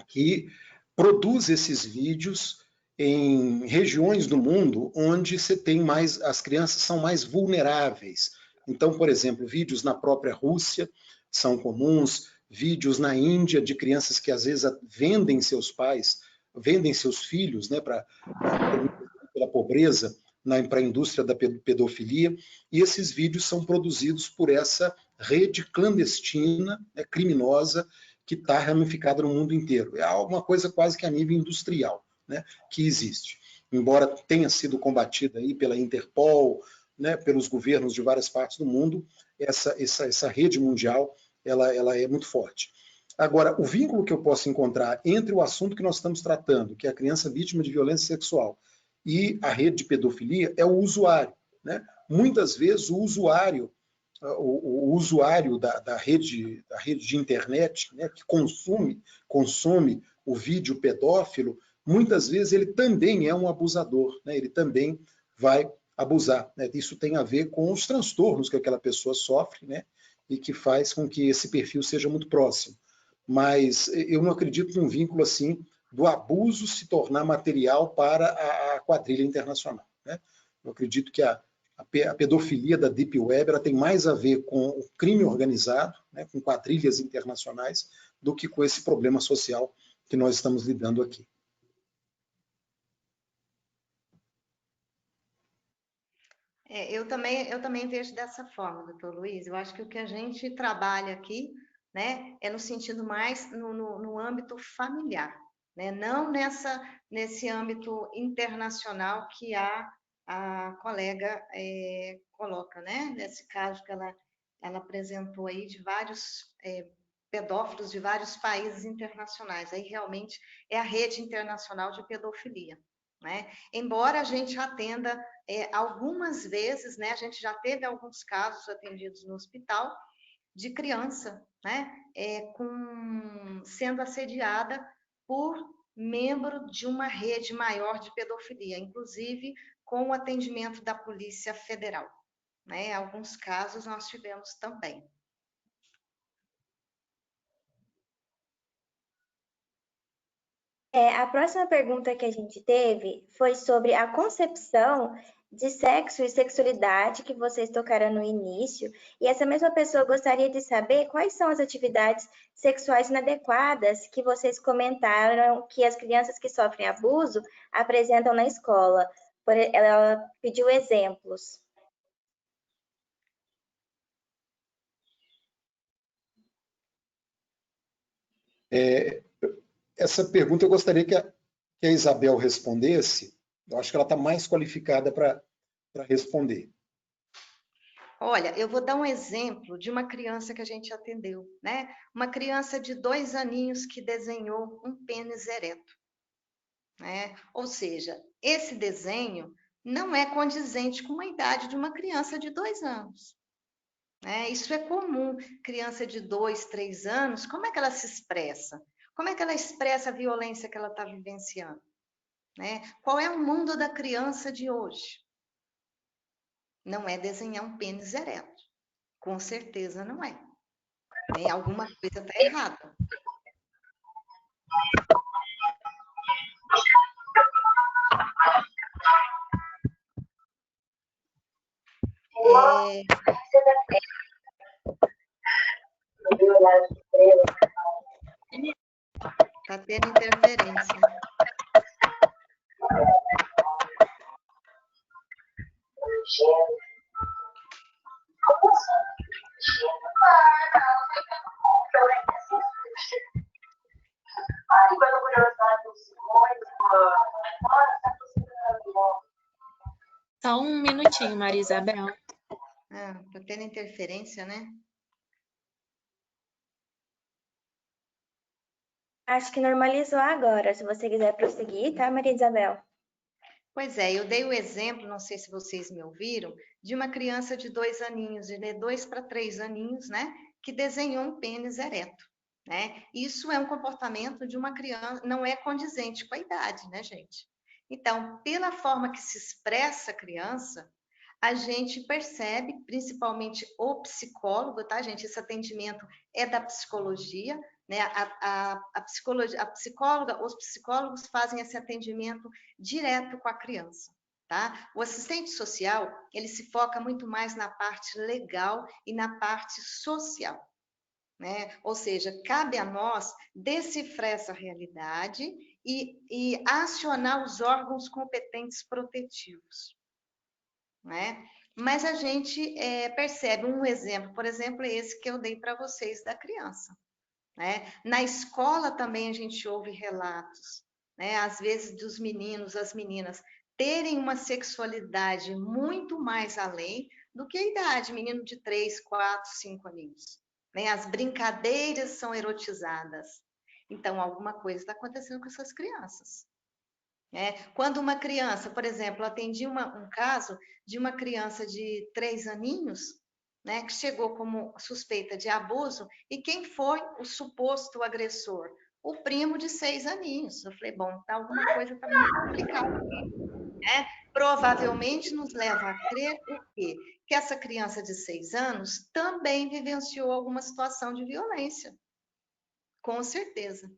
que produz esses vídeos em regiões do mundo onde você tem mais, as crianças são mais vulneráveis. Então, por exemplo, vídeos na própria Rússia são comuns, vídeos na Índia de crianças que às vezes vendem seus pais, vendem seus filhos, né, pela pobreza, para a indústria da pedofilia, e esses vídeos são produzidos por essa rede clandestina, né, criminosa, que está ramificada no mundo inteiro. É alguma coisa quase que a nível industrial, né, que existe. Embora tenha sido combatida aí pela Interpol, né, pelos governos de várias partes do mundo, essa rede mundial ela é muito forte. Agora, o vínculo que eu posso encontrar entre o assunto que nós estamos tratando, que é a criança vítima de violência sexual, e a rede de pedofilia, é o usuário, né? Muitas vezes o usuário da rede de internet, né, que consome o vídeo pedófilo, muitas vezes ele também é um abusador, né, ele também vai abusar, né? Isso tem a ver com os transtornos que aquela pessoa sofre, né, e que faz com que esse perfil seja muito próximo. Mas eu não acredito num vínculo assim do abuso se tornar material para a quadrilha internacional, né? Eu acredito que a pedofilia da Deep Web ela tem mais a ver com o crime organizado, né, com quadrilhas internacionais, do que com esse problema social que nós estamos lidando aqui. Eu também vejo dessa forma, doutor Luiz. Eu acho que o que a gente trabalha aqui, né, é no sentido mais no âmbito familiar, né, não nesse âmbito internacional que a colega coloca, né, nesse caso que ela apresentou aí de vários pedófilos de vários países internacionais. Aí realmente é a rede internacional de pedofilia, né? Embora a gente atenda algumas vezes, né, a gente já teve alguns casos atendidos no hospital de criança, né, sendo assediada por membro de uma rede maior de pedofilia, inclusive com o atendimento da Polícia Federal, né? Alguns casos nós tivemos também. A próxima pergunta que a gente teve foi sobre a concepção de sexo e sexualidade que vocês tocaram no início, e essa mesma pessoa gostaria de saber quais são as atividades sexuais inadequadas que vocês comentaram que as crianças que sofrem abuso apresentam na escola. Ela pediu exemplos. Essa pergunta eu gostaria que a Isabel respondesse. Eu acho que ela está mais qualificada para responder. Olha, eu vou dar um exemplo de uma criança que a gente atendeu, né? Uma criança de 2 aninhos que desenhou um pênis ereto, né? Ou seja, esse desenho não é condizente com a idade de uma criança de 2 anos, né? Isso é comum. Criança de 2, 3 anos, como é que ela se expressa? Como é que ela expressa a violência que ela está vivenciando, né? Qual é o mundo da criança de hoje? Não é desenhar um pênis ereto. Com certeza não é. Alguma coisa está errada. Está tendo interferência. Só um minutinho, Maria Isabel. Está tendo interferência, né? Acho que normalizou agora. Se você quiser prosseguir, tá, Maria Isabel? Pois é, eu dei o exemplo, não sei se vocês me ouviram, de uma criança de 2 aninhos, de 2 para 3 aninhos, né, que desenhou um pênis ereto, né? Isso é um comportamento de uma criança, não é condizente com a idade, né, gente? Então, pela forma que se expressa a criança, a gente percebe, principalmente o psicólogo, tá, gente? Esse atendimento é da psicologia, né? A psicóloga, os psicólogos fazem esse atendimento direto com a criança, tá? O assistente social, ele se foca muito mais na parte legal e na parte social, né? Ou seja, cabe a nós decifrar essa realidade e acionar os órgãos competentes protetivos, né? Mas a gente percebe um exemplo, por exemplo, esse que eu dei para vocês da criança, né? Na escola também a gente ouve relatos, né? Às vezes dos meninos, as meninas terem uma sexualidade muito mais além do que a idade, menino de 3, 4, 5 aninhos, né? As brincadeiras são erotizadas. Então, alguma coisa está acontecendo com essas crianças. Quando uma criança, por exemplo, atendi um caso de uma criança de 3 aninhos, né, que chegou como suspeita de abuso, e quem foi o suposto agressor? O primo de 6 aninhos. Eu falei, bom, tá, alguma coisa está muito complicada aqui, né? Provavelmente nos leva a crer o quê? Que essa criança de 6 anos também vivenciou alguma situação de violência. Com certeza.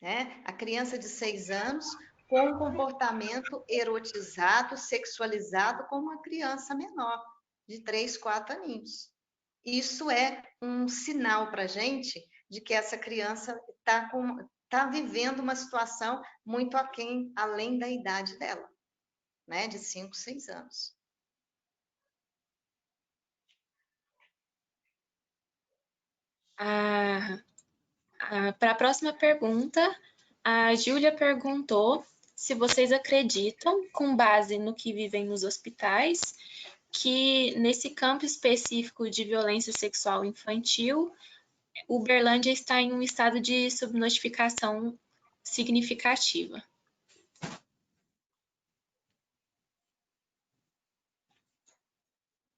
Né? A criança de 6 anos com um comportamento erotizado, sexualizado como uma criança menor, de 3, 4 aninhos. Isso é um sinal para a gente de que essa criança tá vivendo uma situação muito aquém, além da idade dela, né? De 5, 6 anos. Para a próxima pergunta, a Júlia perguntou se vocês acreditam, com base no que vivem nos hospitais, que nesse campo específico de violência sexual infantil, Uberlândia está em um estado de subnotificação significativa.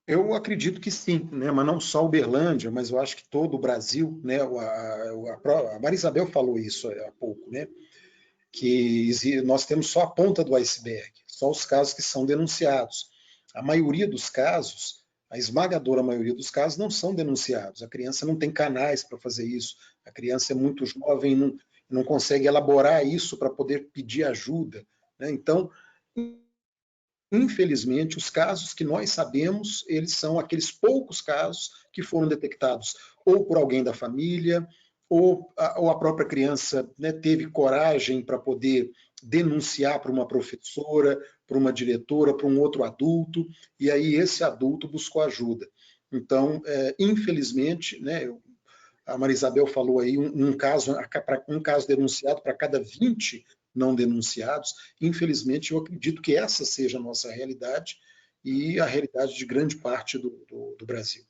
Eu acredito que sim, né? Mas não só Uberlândia, mas eu acho que todo o Brasil, né? A Maria Isabel falou isso há pouco, né? Que nós temos só a ponta do iceberg, só os casos que são denunciados. A maioria dos casos, a esmagadora maioria dos casos, não são denunciados. A criança não tem canais para fazer isso. A criança é muito jovem, não consegue elaborar isso para poder pedir ajuda, né? Então, infelizmente, os casos que nós sabemos, eles são aqueles poucos casos que foram detectados ou por alguém da família, ou a própria criança, né, teve coragem para poder denunciar para uma professora, para uma diretora, para um outro adulto, e aí esse adulto buscou ajuda. Então, infelizmente, né, a Maria Isabel falou aí, um caso denunciado para cada 20 não denunciados. Infelizmente, eu acredito que essa seja a nossa realidade e a realidade de grande parte do Brasil.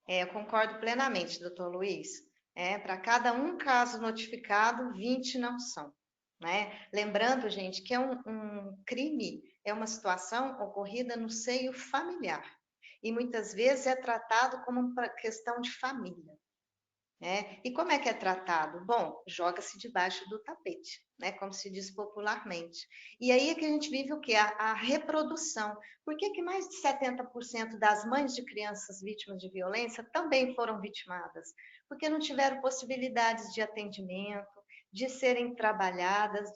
Eu concordo plenamente, doutor Luiz. Para cada um caso notificado, 20 não são, né? Lembrando, gente, que um crime é uma situação ocorrida no seio familiar e muitas vezes é tratado como uma questão de família. E como é que é tratado? Bom, joga-se debaixo do tapete, né? Como se diz popularmente. E aí é que a gente vive o quê? A reprodução. Por que mais de 70% das mães de crianças vítimas de violência também foram vitimadas? Porque não tiveram possibilidades de atendimento, de serem trabalhadas,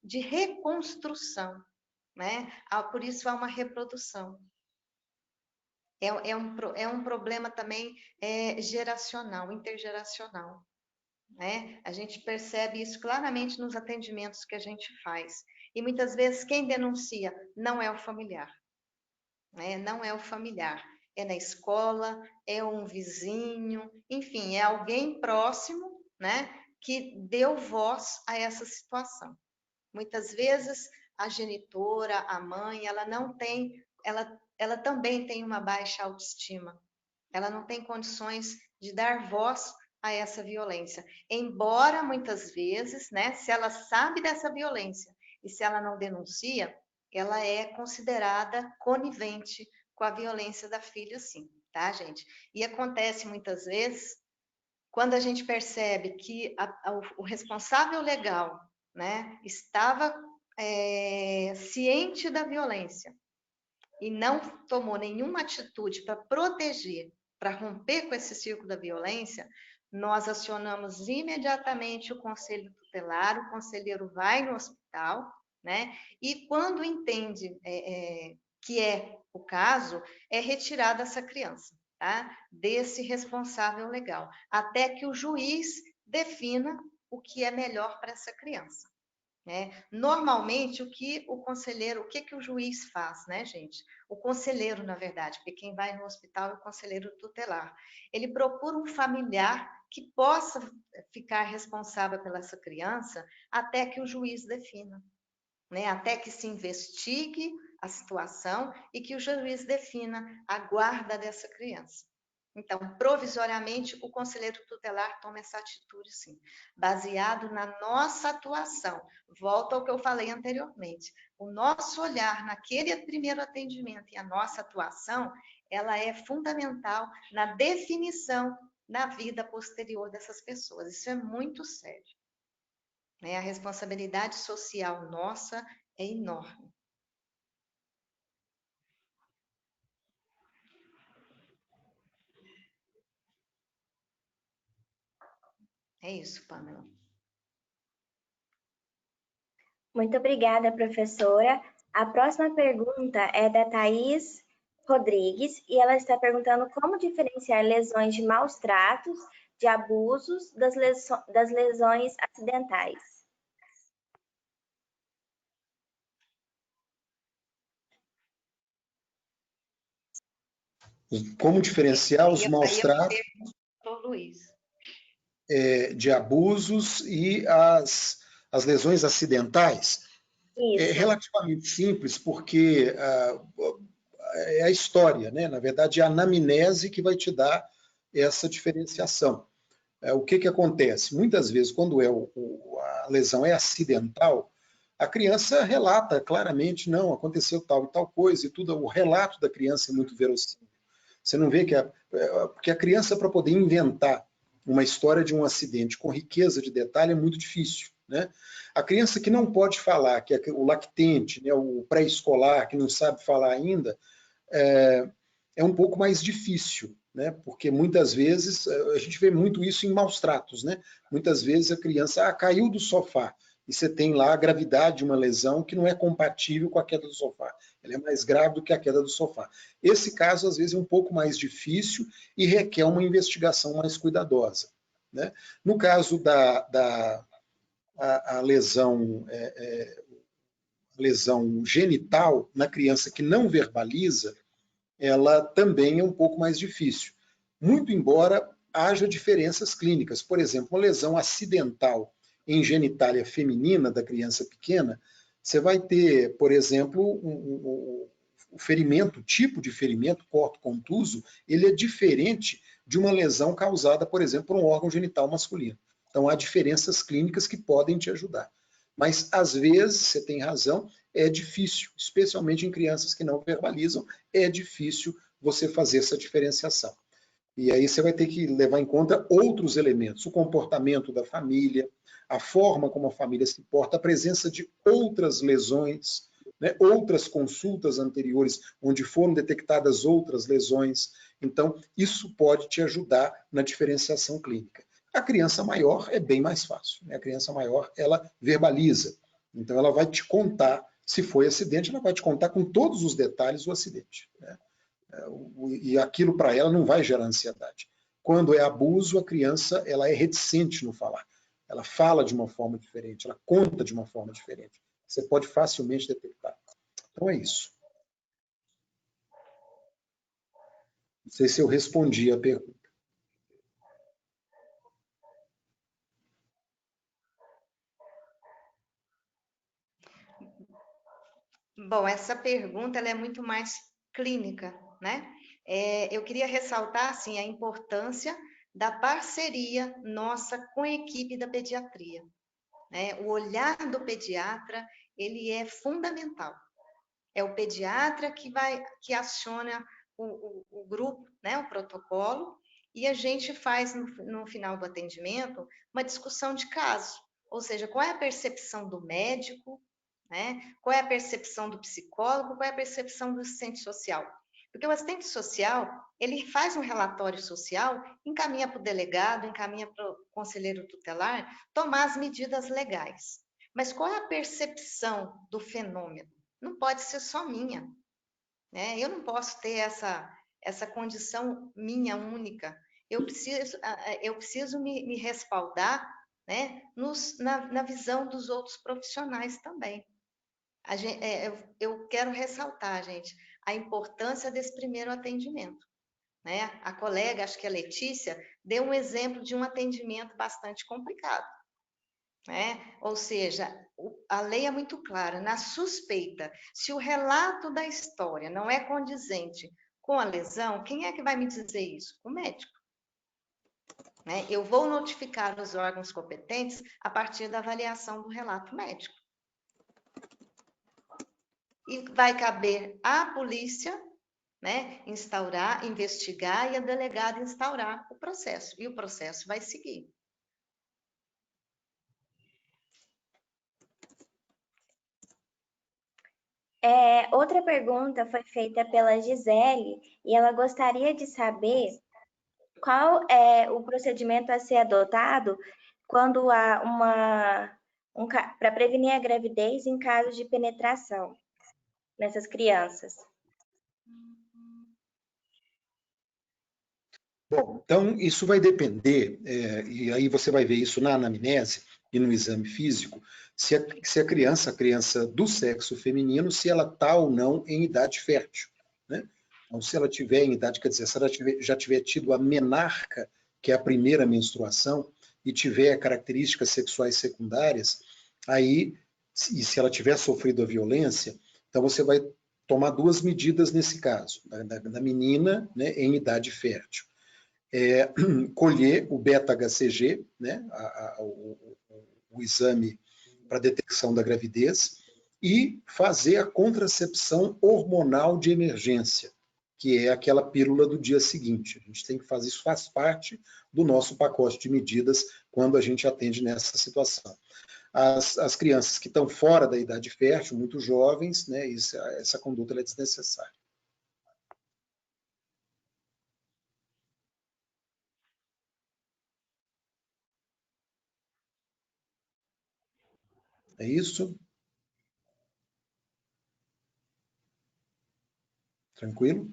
de reconstrução, né? Por isso há uma reprodução. É um problema também geracional, intergeracional, né? A gente percebe isso claramente nos atendimentos que a gente faz. E muitas vezes quem denuncia não é o familiar, né? Não é o familiar. É na escola, é um vizinho, enfim, é alguém próximo, né? Que deu voz a essa situação. Muitas vezes a genitora, a mãe, ela ela também tem uma baixa autoestima. Ela não tem condições de dar voz a essa violência. Embora, muitas vezes, né, se ela sabe dessa violência e se ela não denuncia, ela é considerada conivente com a violência da filha, sim, tá, gente? E acontece muitas vezes, quando a gente percebe que o responsável legal, né, estava ciente da violência e não tomou nenhuma atitude para proteger, para romper com esse círculo da violência, nós acionamos imediatamente o conselho tutelar, o conselheiro vai no hospital, né? E quando entende que é o caso, é retirada essa criança, tá? Desse responsável legal, até que o juiz defina o que é melhor para essa criança. Normalmente, o que o juiz faz, né, gente? O conselheiro, na verdade, porque quem vai no hospital é o conselheiro tutelar. Ele procura um familiar que possa ficar responsável pela essa criança até que o juiz defina, né? Até que se investigue a situação e que o juiz defina a guarda dessa criança. Então, provisoriamente, o conselheiro tutelar toma essa atitude, sim, baseado na nossa atuação. Volto ao que eu falei anteriormente. O nosso olhar naquele primeiro atendimento e a nossa atuação, ela é fundamental na definição da vida posterior dessas pessoas. Isso é muito sério. A responsabilidade social nossa é enorme. É isso, Pamela. Muito obrigada, professora. A próxima pergunta é da Thaís Rodrigues e ela está perguntando como diferenciar lesões de maus tratos, de abusos, das lesões acidentais. Como diferenciar os maus tratos de abusos e as lesões acidentais? Isso. É relativamente simples, porque é a história, né? Na verdade, é a anamnese que vai te dar essa diferenciação. O que acontece? Muitas vezes, quando a lesão é acidental, a criança relata claramente, não, aconteceu tal e tal coisa, e tudo, o relato da criança é muito verossímil. Você não vê porque a criança, para poder inventar uma história de um acidente com riqueza de detalhe, é muito difícil, né? A criança que não pode falar, que é o lactente, né, o pré-escolar, que não sabe falar ainda, é um pouco mais difícil, né? Porque muitas vezes a gente vê muito isso em maus tratos, né? Muitas vezes a criança caiu do sofá e você tem lá a gravidade de uma lesão que não é compatível com a queda do sofá. Ela é mais grave do que a queda do sofá. Esse caso, às vezes, é um pouco mais difícil e requer uma investigação mais cuidadosa, né? No caso da lesão, lesão genital na criança que não verbaliza, ela também é um pouco mais difícil. Muito embora haja diferenças clínicas. Por exemplo, uma lesão acidental em genitália feminina da criança pequena, você vai ter, por exemplo, o ferimento, o tipo de ferimento, corto contuso, ele é diferente de uma lesão causada, por exemplo, por um órgão genital masculino. Então, há diferenças clínicas que podem te ajudar. Mas, às vezes, você tem razão, é difícil, especialmente em crianças que não verbalizam, é difícil você fazer essa diferenciação. E aí você vai ter que levar em conta outros elementos, o comportamento da família, a forma como a família se porta, a presença de outras lesões, né, outras consultas anteriores onde foram detectadas outras lesões. Então, isso pode te ajudar na diferenciação clínica. A criança maior é bem mais fácil, né? A criança maior, ela verbaliza. Então, ela vai te contar, se foi acidente, ela vai te contar com todos os detalhes do acidente, né? E aquilo para ela não vai gerar ansiedade. Quando é abuso, a criança ela é reticente no falar. Ela fala de uma forma diferente, ela conta de uma forma diferente. Você pode facilmente detectar. Então é isso. Não sei se eu respondi a pergunta. Bom, essa pergunta ela é muito mais clínica, né? Eu queria ressaltar, assim, a importância da parceria nossa com a equipe da pediatria, né? O olhar do pediatra, ele é fundamental. É o pediatra que aciona o grupo, né? O protocolo, e a gente faz, no final do atendimento, uma discussão de caso, ou seja, qual é a percepção do médico, né? Qual é a percepção do psicólogo, qual é a percepção do assistente social. Porque o assistente social, ele faz um relatório social, encaminha para o delegado, encaminha para o conselheiro tutelar, tomar as medidas legais. Mas qual é a percepção do fenômeno? Não pode ser só minha, né? Eu não posso ter essa condição minha única. Eu preciso me respaldar, né, na visão dos outros profissionais também. Eu quero ressaltar, gente, a importância desse primeiro atendimento, né? A colega, acho que a Letícia, deu um exemplo de um atendimento bastante complicado, né? Ou seja, a lei é muito clara, na suspeita, se o relato da história não é condizente com a lesão, quem é que vai me dizer isso? O médico. Né? Eu vou notificar os órgãos competentes a partir da avaliação do relato médico. E vai caber à polícia, né, investigar e a delegada instaurar o processo. E o processo vai seguir. Outra pergunta foi feita pela Gisele e ela gostaria de saber qual é o procedimento a ser adotado quando há para prevenir a gravidez em caso de penetração nessas crianças. Bom, então isso vai depender, e aí você vai ver isso na anamnese e no exame físico, se a criança do sexo feminino, se ela está ou não em idade fértil, né? Então, se ela tiver em idade, quer dizer, se ela já tiver tido a menarca, que é a primeira menstruação, e tiver características sexuais secundárias, aí, e se ela tiver sofrido a violência, então você vai tomar duas medidas nesse caso, da menina, né, em idade fértil. Colher o beta-HCG, né, o exame para detecção da gravidez, e fazer a contracepção hormonal de emergência, que é aquela pílula do dia seguinte. A gente tem que fazer isso, faz parte do nosso pacote de medidas quando a gente atende nessa situação. As crianças que estão fora da idade fértil, muito jovens, né, essa conduta é desnecessária. É isso? Tranquilo?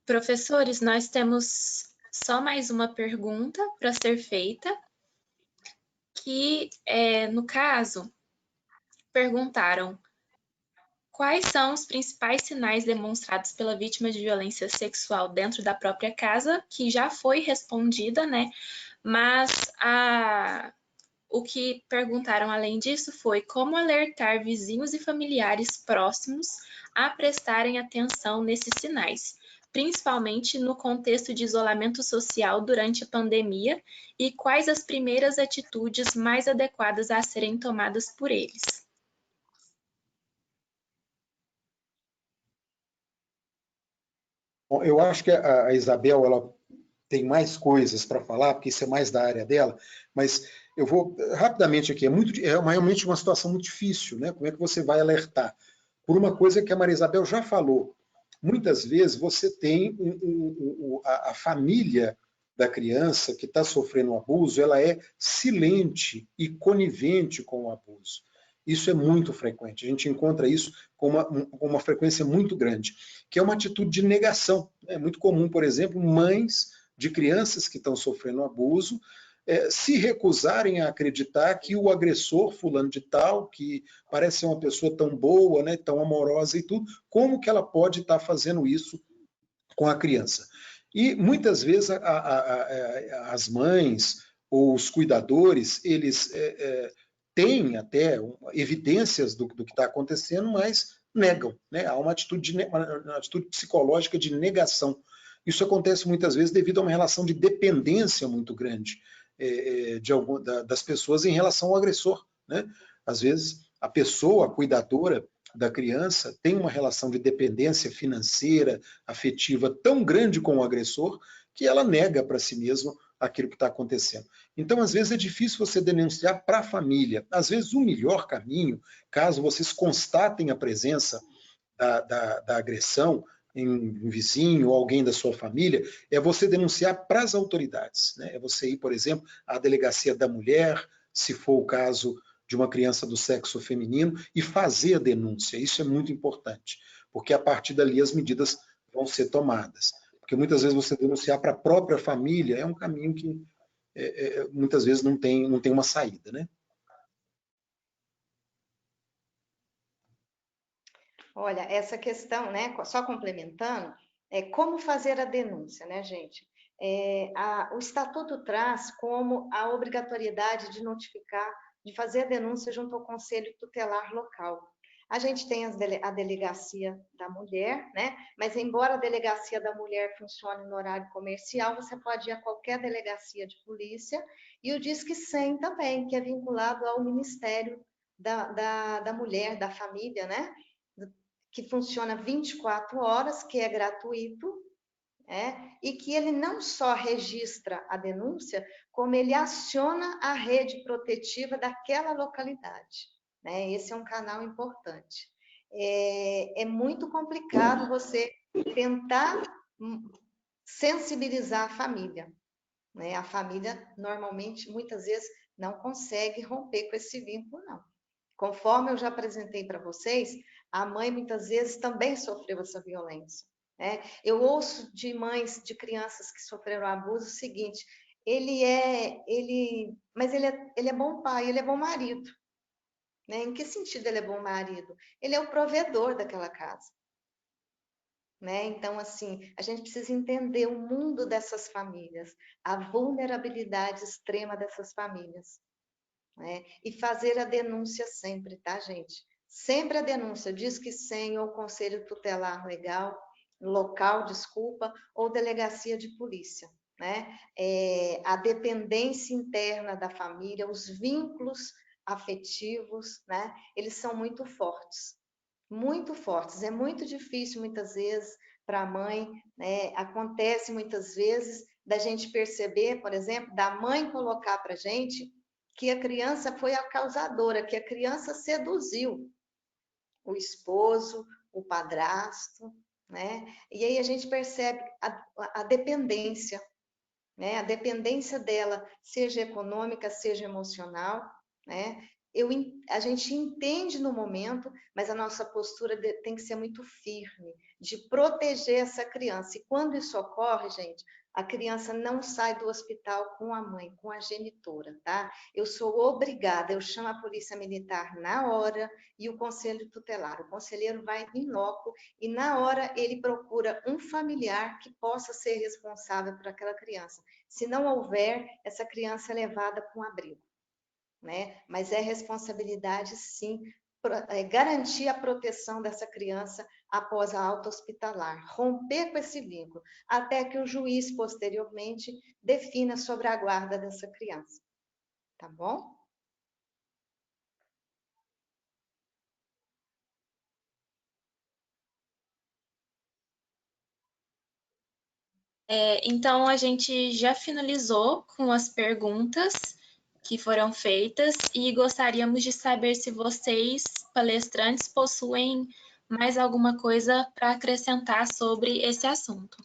Professores, nós temos só mais uma pergunta para ser feita, que, no caso, perguntaram quais são os principais sinais demonstrados pela vítima de violência sexual dentro da própria casa, que já foi respondida, né? Mas o que perguntaram além disso foi como alertar vizinhos e familiares próximos a prestarem atenção nesses sinais, principalmente no contexto de isolamento social durante a pandemia, e quais as primeiras atitudes mais adequadas a serem tomadas por eles. Bom, eu acho que a Isabel ela tem mais coisas para falar, porque isso é mais da área dela, mas eu vou rapidamente aqui. Realmente uma situação muito difícil, né? Como é que você vai alertar? Por uma coisa que a Maria Isabel já falou. Muitas vezes você tem a família da criança que está sofrendo um abuso, ela é silente e conivente com o abuso. Isso é muito frequente. A gente encontra isso com uma frequência muito grande, que é uma atitude de negação. É muito comum, por exemplo, mães de crianças que estão sofrendo abuso se recusarem a acreditar que o agressor fulano de tal, que parece ser uma pessoa tão boa, né, tão amorosa e tudo, como que ela pode estar fazendo isso com a criança. E muitas vezes as mães ou os cuidadores, eles têm até evidências do que está acontecendo, mas negam, né? Há uma atitude psicológica de negação. Isso acontece muitas vezes devido a uma relação de dependência muito grande das pessoas em relação ao agressor, né? Às vezes, a pessoa, a cuidadora da criança, tem uma relação de dependência financeira, afetiva tão grande com o agressor, que ela nega para si mesma aquilo que está acontecendo. Então, às vezes, é difícil você denunciar para a família. Às vezes, o melhor caminho, caso vocês constatem a presença da agressão em um vizinho ou alguém da sua família, é você denunciar para as autoridades, né? É você ir, por exemplo, à delegacia da mulher, se for o caso de uma criança do sexo feminino, e fazer a denúncia. Isso é muito importante, porque a partir dali as medidas vão ser tomadas. Porque muitas vezes você denunciar para a própria família é um caminho que muitas vezes não tem uma saída, né? Olha, essa questão, né, só complementando, como fazer a denúncia, né, gente? O Estatuto traz como a obrigatoriedade de notificar, de fazer a denúncia junto ao Conselho Tutelar local. A gente tem a delegacia da mulher, né? Mas embora a delegacia da mulher funcione no horário comercial, você pode ir a qualquer delegacia de polícia, e o Disque 100 também, que é vinculado ao Ministério da Mulher, da Família, né? Que funciona 24 horas, que é gratuito, e que ele não só registra a denúncia, como ele aciona a rede protetiva daquela localidade, né? Esse é um canal importante. É muito complicado você tentar sensibilizar a família, né? A família, normalmente, muitas vezes, não consegue romper com esse vínculo, não. Conforme eu já apresentei para vocês, a mãe muitas vezes também sofreu essa violência, né? Eu ouço de mães de crianças que sofreram abuso o seguinte: mas ele é bom pai, ele é bom marido, né? Em que sentido ele é bom marido? Ele é o provedor daquela casa, né? Então, assim, a gente precisa entender o mundo dessas famílias, a vulnerabilidade extrema dessas famílias, né? E fazer a denúncia sempre, tá, gente? Sempre a denúncia, Disque 100 ou Conselho Tutelar local, desculpa, ou delegacia de polícia, né? A dependência interna da família, os vínculos afetivos, né? Eles são muito fortes, muito fortes. É muito difícil, muitas vezes, para a mãe, né? Acontece muitas vezes da gente perceber, por exemplo, da mãe colocar para a gente que a criança foi a causadora, que a criança seduziu o esposo, o padrasto, né? E aí a gente percebe a dependência, né? A dependência dela, seja econômica, seja emocional, né? A gente entende no momento, mas a nossa postura tem que ser muito firme, de proteger essa criança. E quando isso ocorre, gente, a criança não sai do hospital com a mãe, com a genitora, tá? Eu sou obrigada, eu chamo a polícia militar na hora e o conselho tutelar. O conselheiro vai em loco e na hora ele procura um familiar que possa ser responsável por aquela criança. Se não houver, essa criança é levada para um abrigo, né? Mas é responsabilidade, sim, garantir a proteção dessa criança após a alta hospitalar, romper com esse vínculo, até que o juiz, posteriormente, defina sobre a guarda dessa criança. Tá bom? Então, a gente já finalizou com as perguntas que foram feitas e gostaríamos de saber se vocês, palestrantes, possuem mais alguma coisa para acrescentar sobre esse assunto.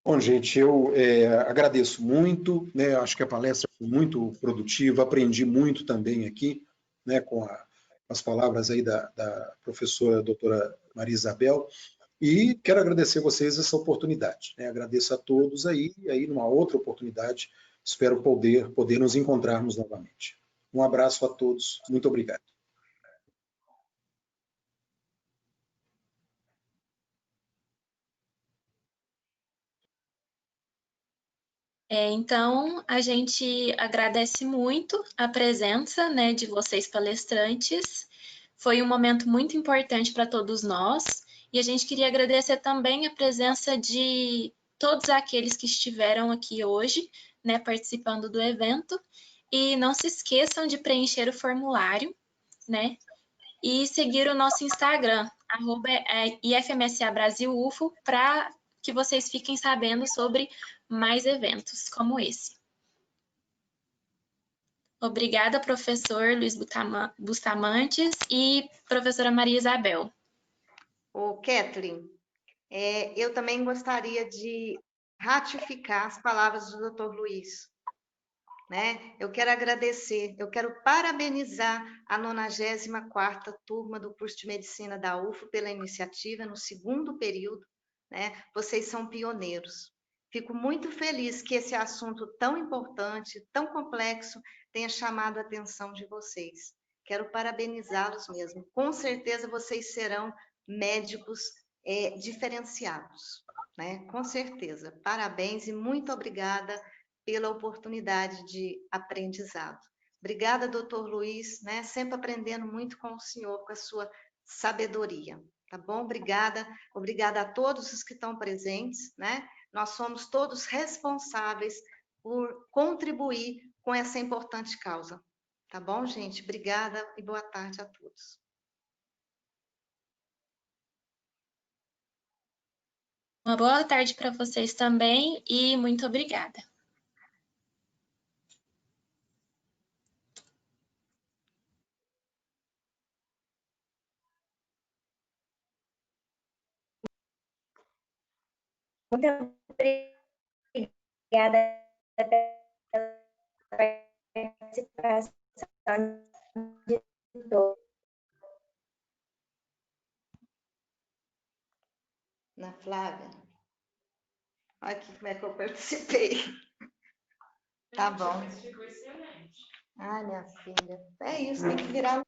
Bom, gente, eu agradeço muito, né? Acho que a palestra foi muito produtiva, aprendi muito também aqui, né, com as palavras aí da professora doutora Maria Isabel, e quero agradecer a vocês essa oportunidade, né? Agradeço a todos aí, e aí numa outra oportunidade espero poder nos encontrarmos novamente. Um abraço a todos. Muito obrigado. Então, a gente agradece muito a presença, né, de vocês palestrantes. Foi um momento muito importante para todos nós e a gente queria agradecer também a presença de todos aqueles que estiveram aqui hoje, né, participando do evento. E não se esqueçam de preencher o formulário, né, e seguir o nosso Instagram, @IFMSA Brasil UFO, para que vocês fiquem sabendo sobre mais eventos como esse. Obrigada, professor Luiz Bustamantes e professora Maria Isabel. Ô, Kathleen, eu também gostaria de ratificar as palavras do Dr. Luiz, né? Eu quero agradecer, eu quero parabenizar a 94ª turma do curso de Medicina da UFO pela iniciativa no segundo período, né? Vocês são pioneiros. Fico muito feliz que esse assunto tão importante, tão complexo, tenha chamado a atenção de vocês. Quero parabenizá-los mesmo. Com certeza vocês serão médicos diferenciados, né? Com certeza. Parabéns e muito obrigada pela oportunidade de aprendizado. Obrigada, doutor Luiz, né? Sempre aprendendo muito com o senhor, com a sua sabedoria, tá bom? Obrigada, obrigada a todos os que estão presentes, né? Nós somos todos responsáveis por contribuir com essa importante causa, tá bom, gente? Obrigada e boa tarde a todos. Uma boa tarde para vocês também e muito obrigada. Muito obrigada pela participação de todos. Na Flávia. Olha aqui como é que eu participei. Tá bom. Ficou excelente. Ai, minha filha. É isso, tem que virar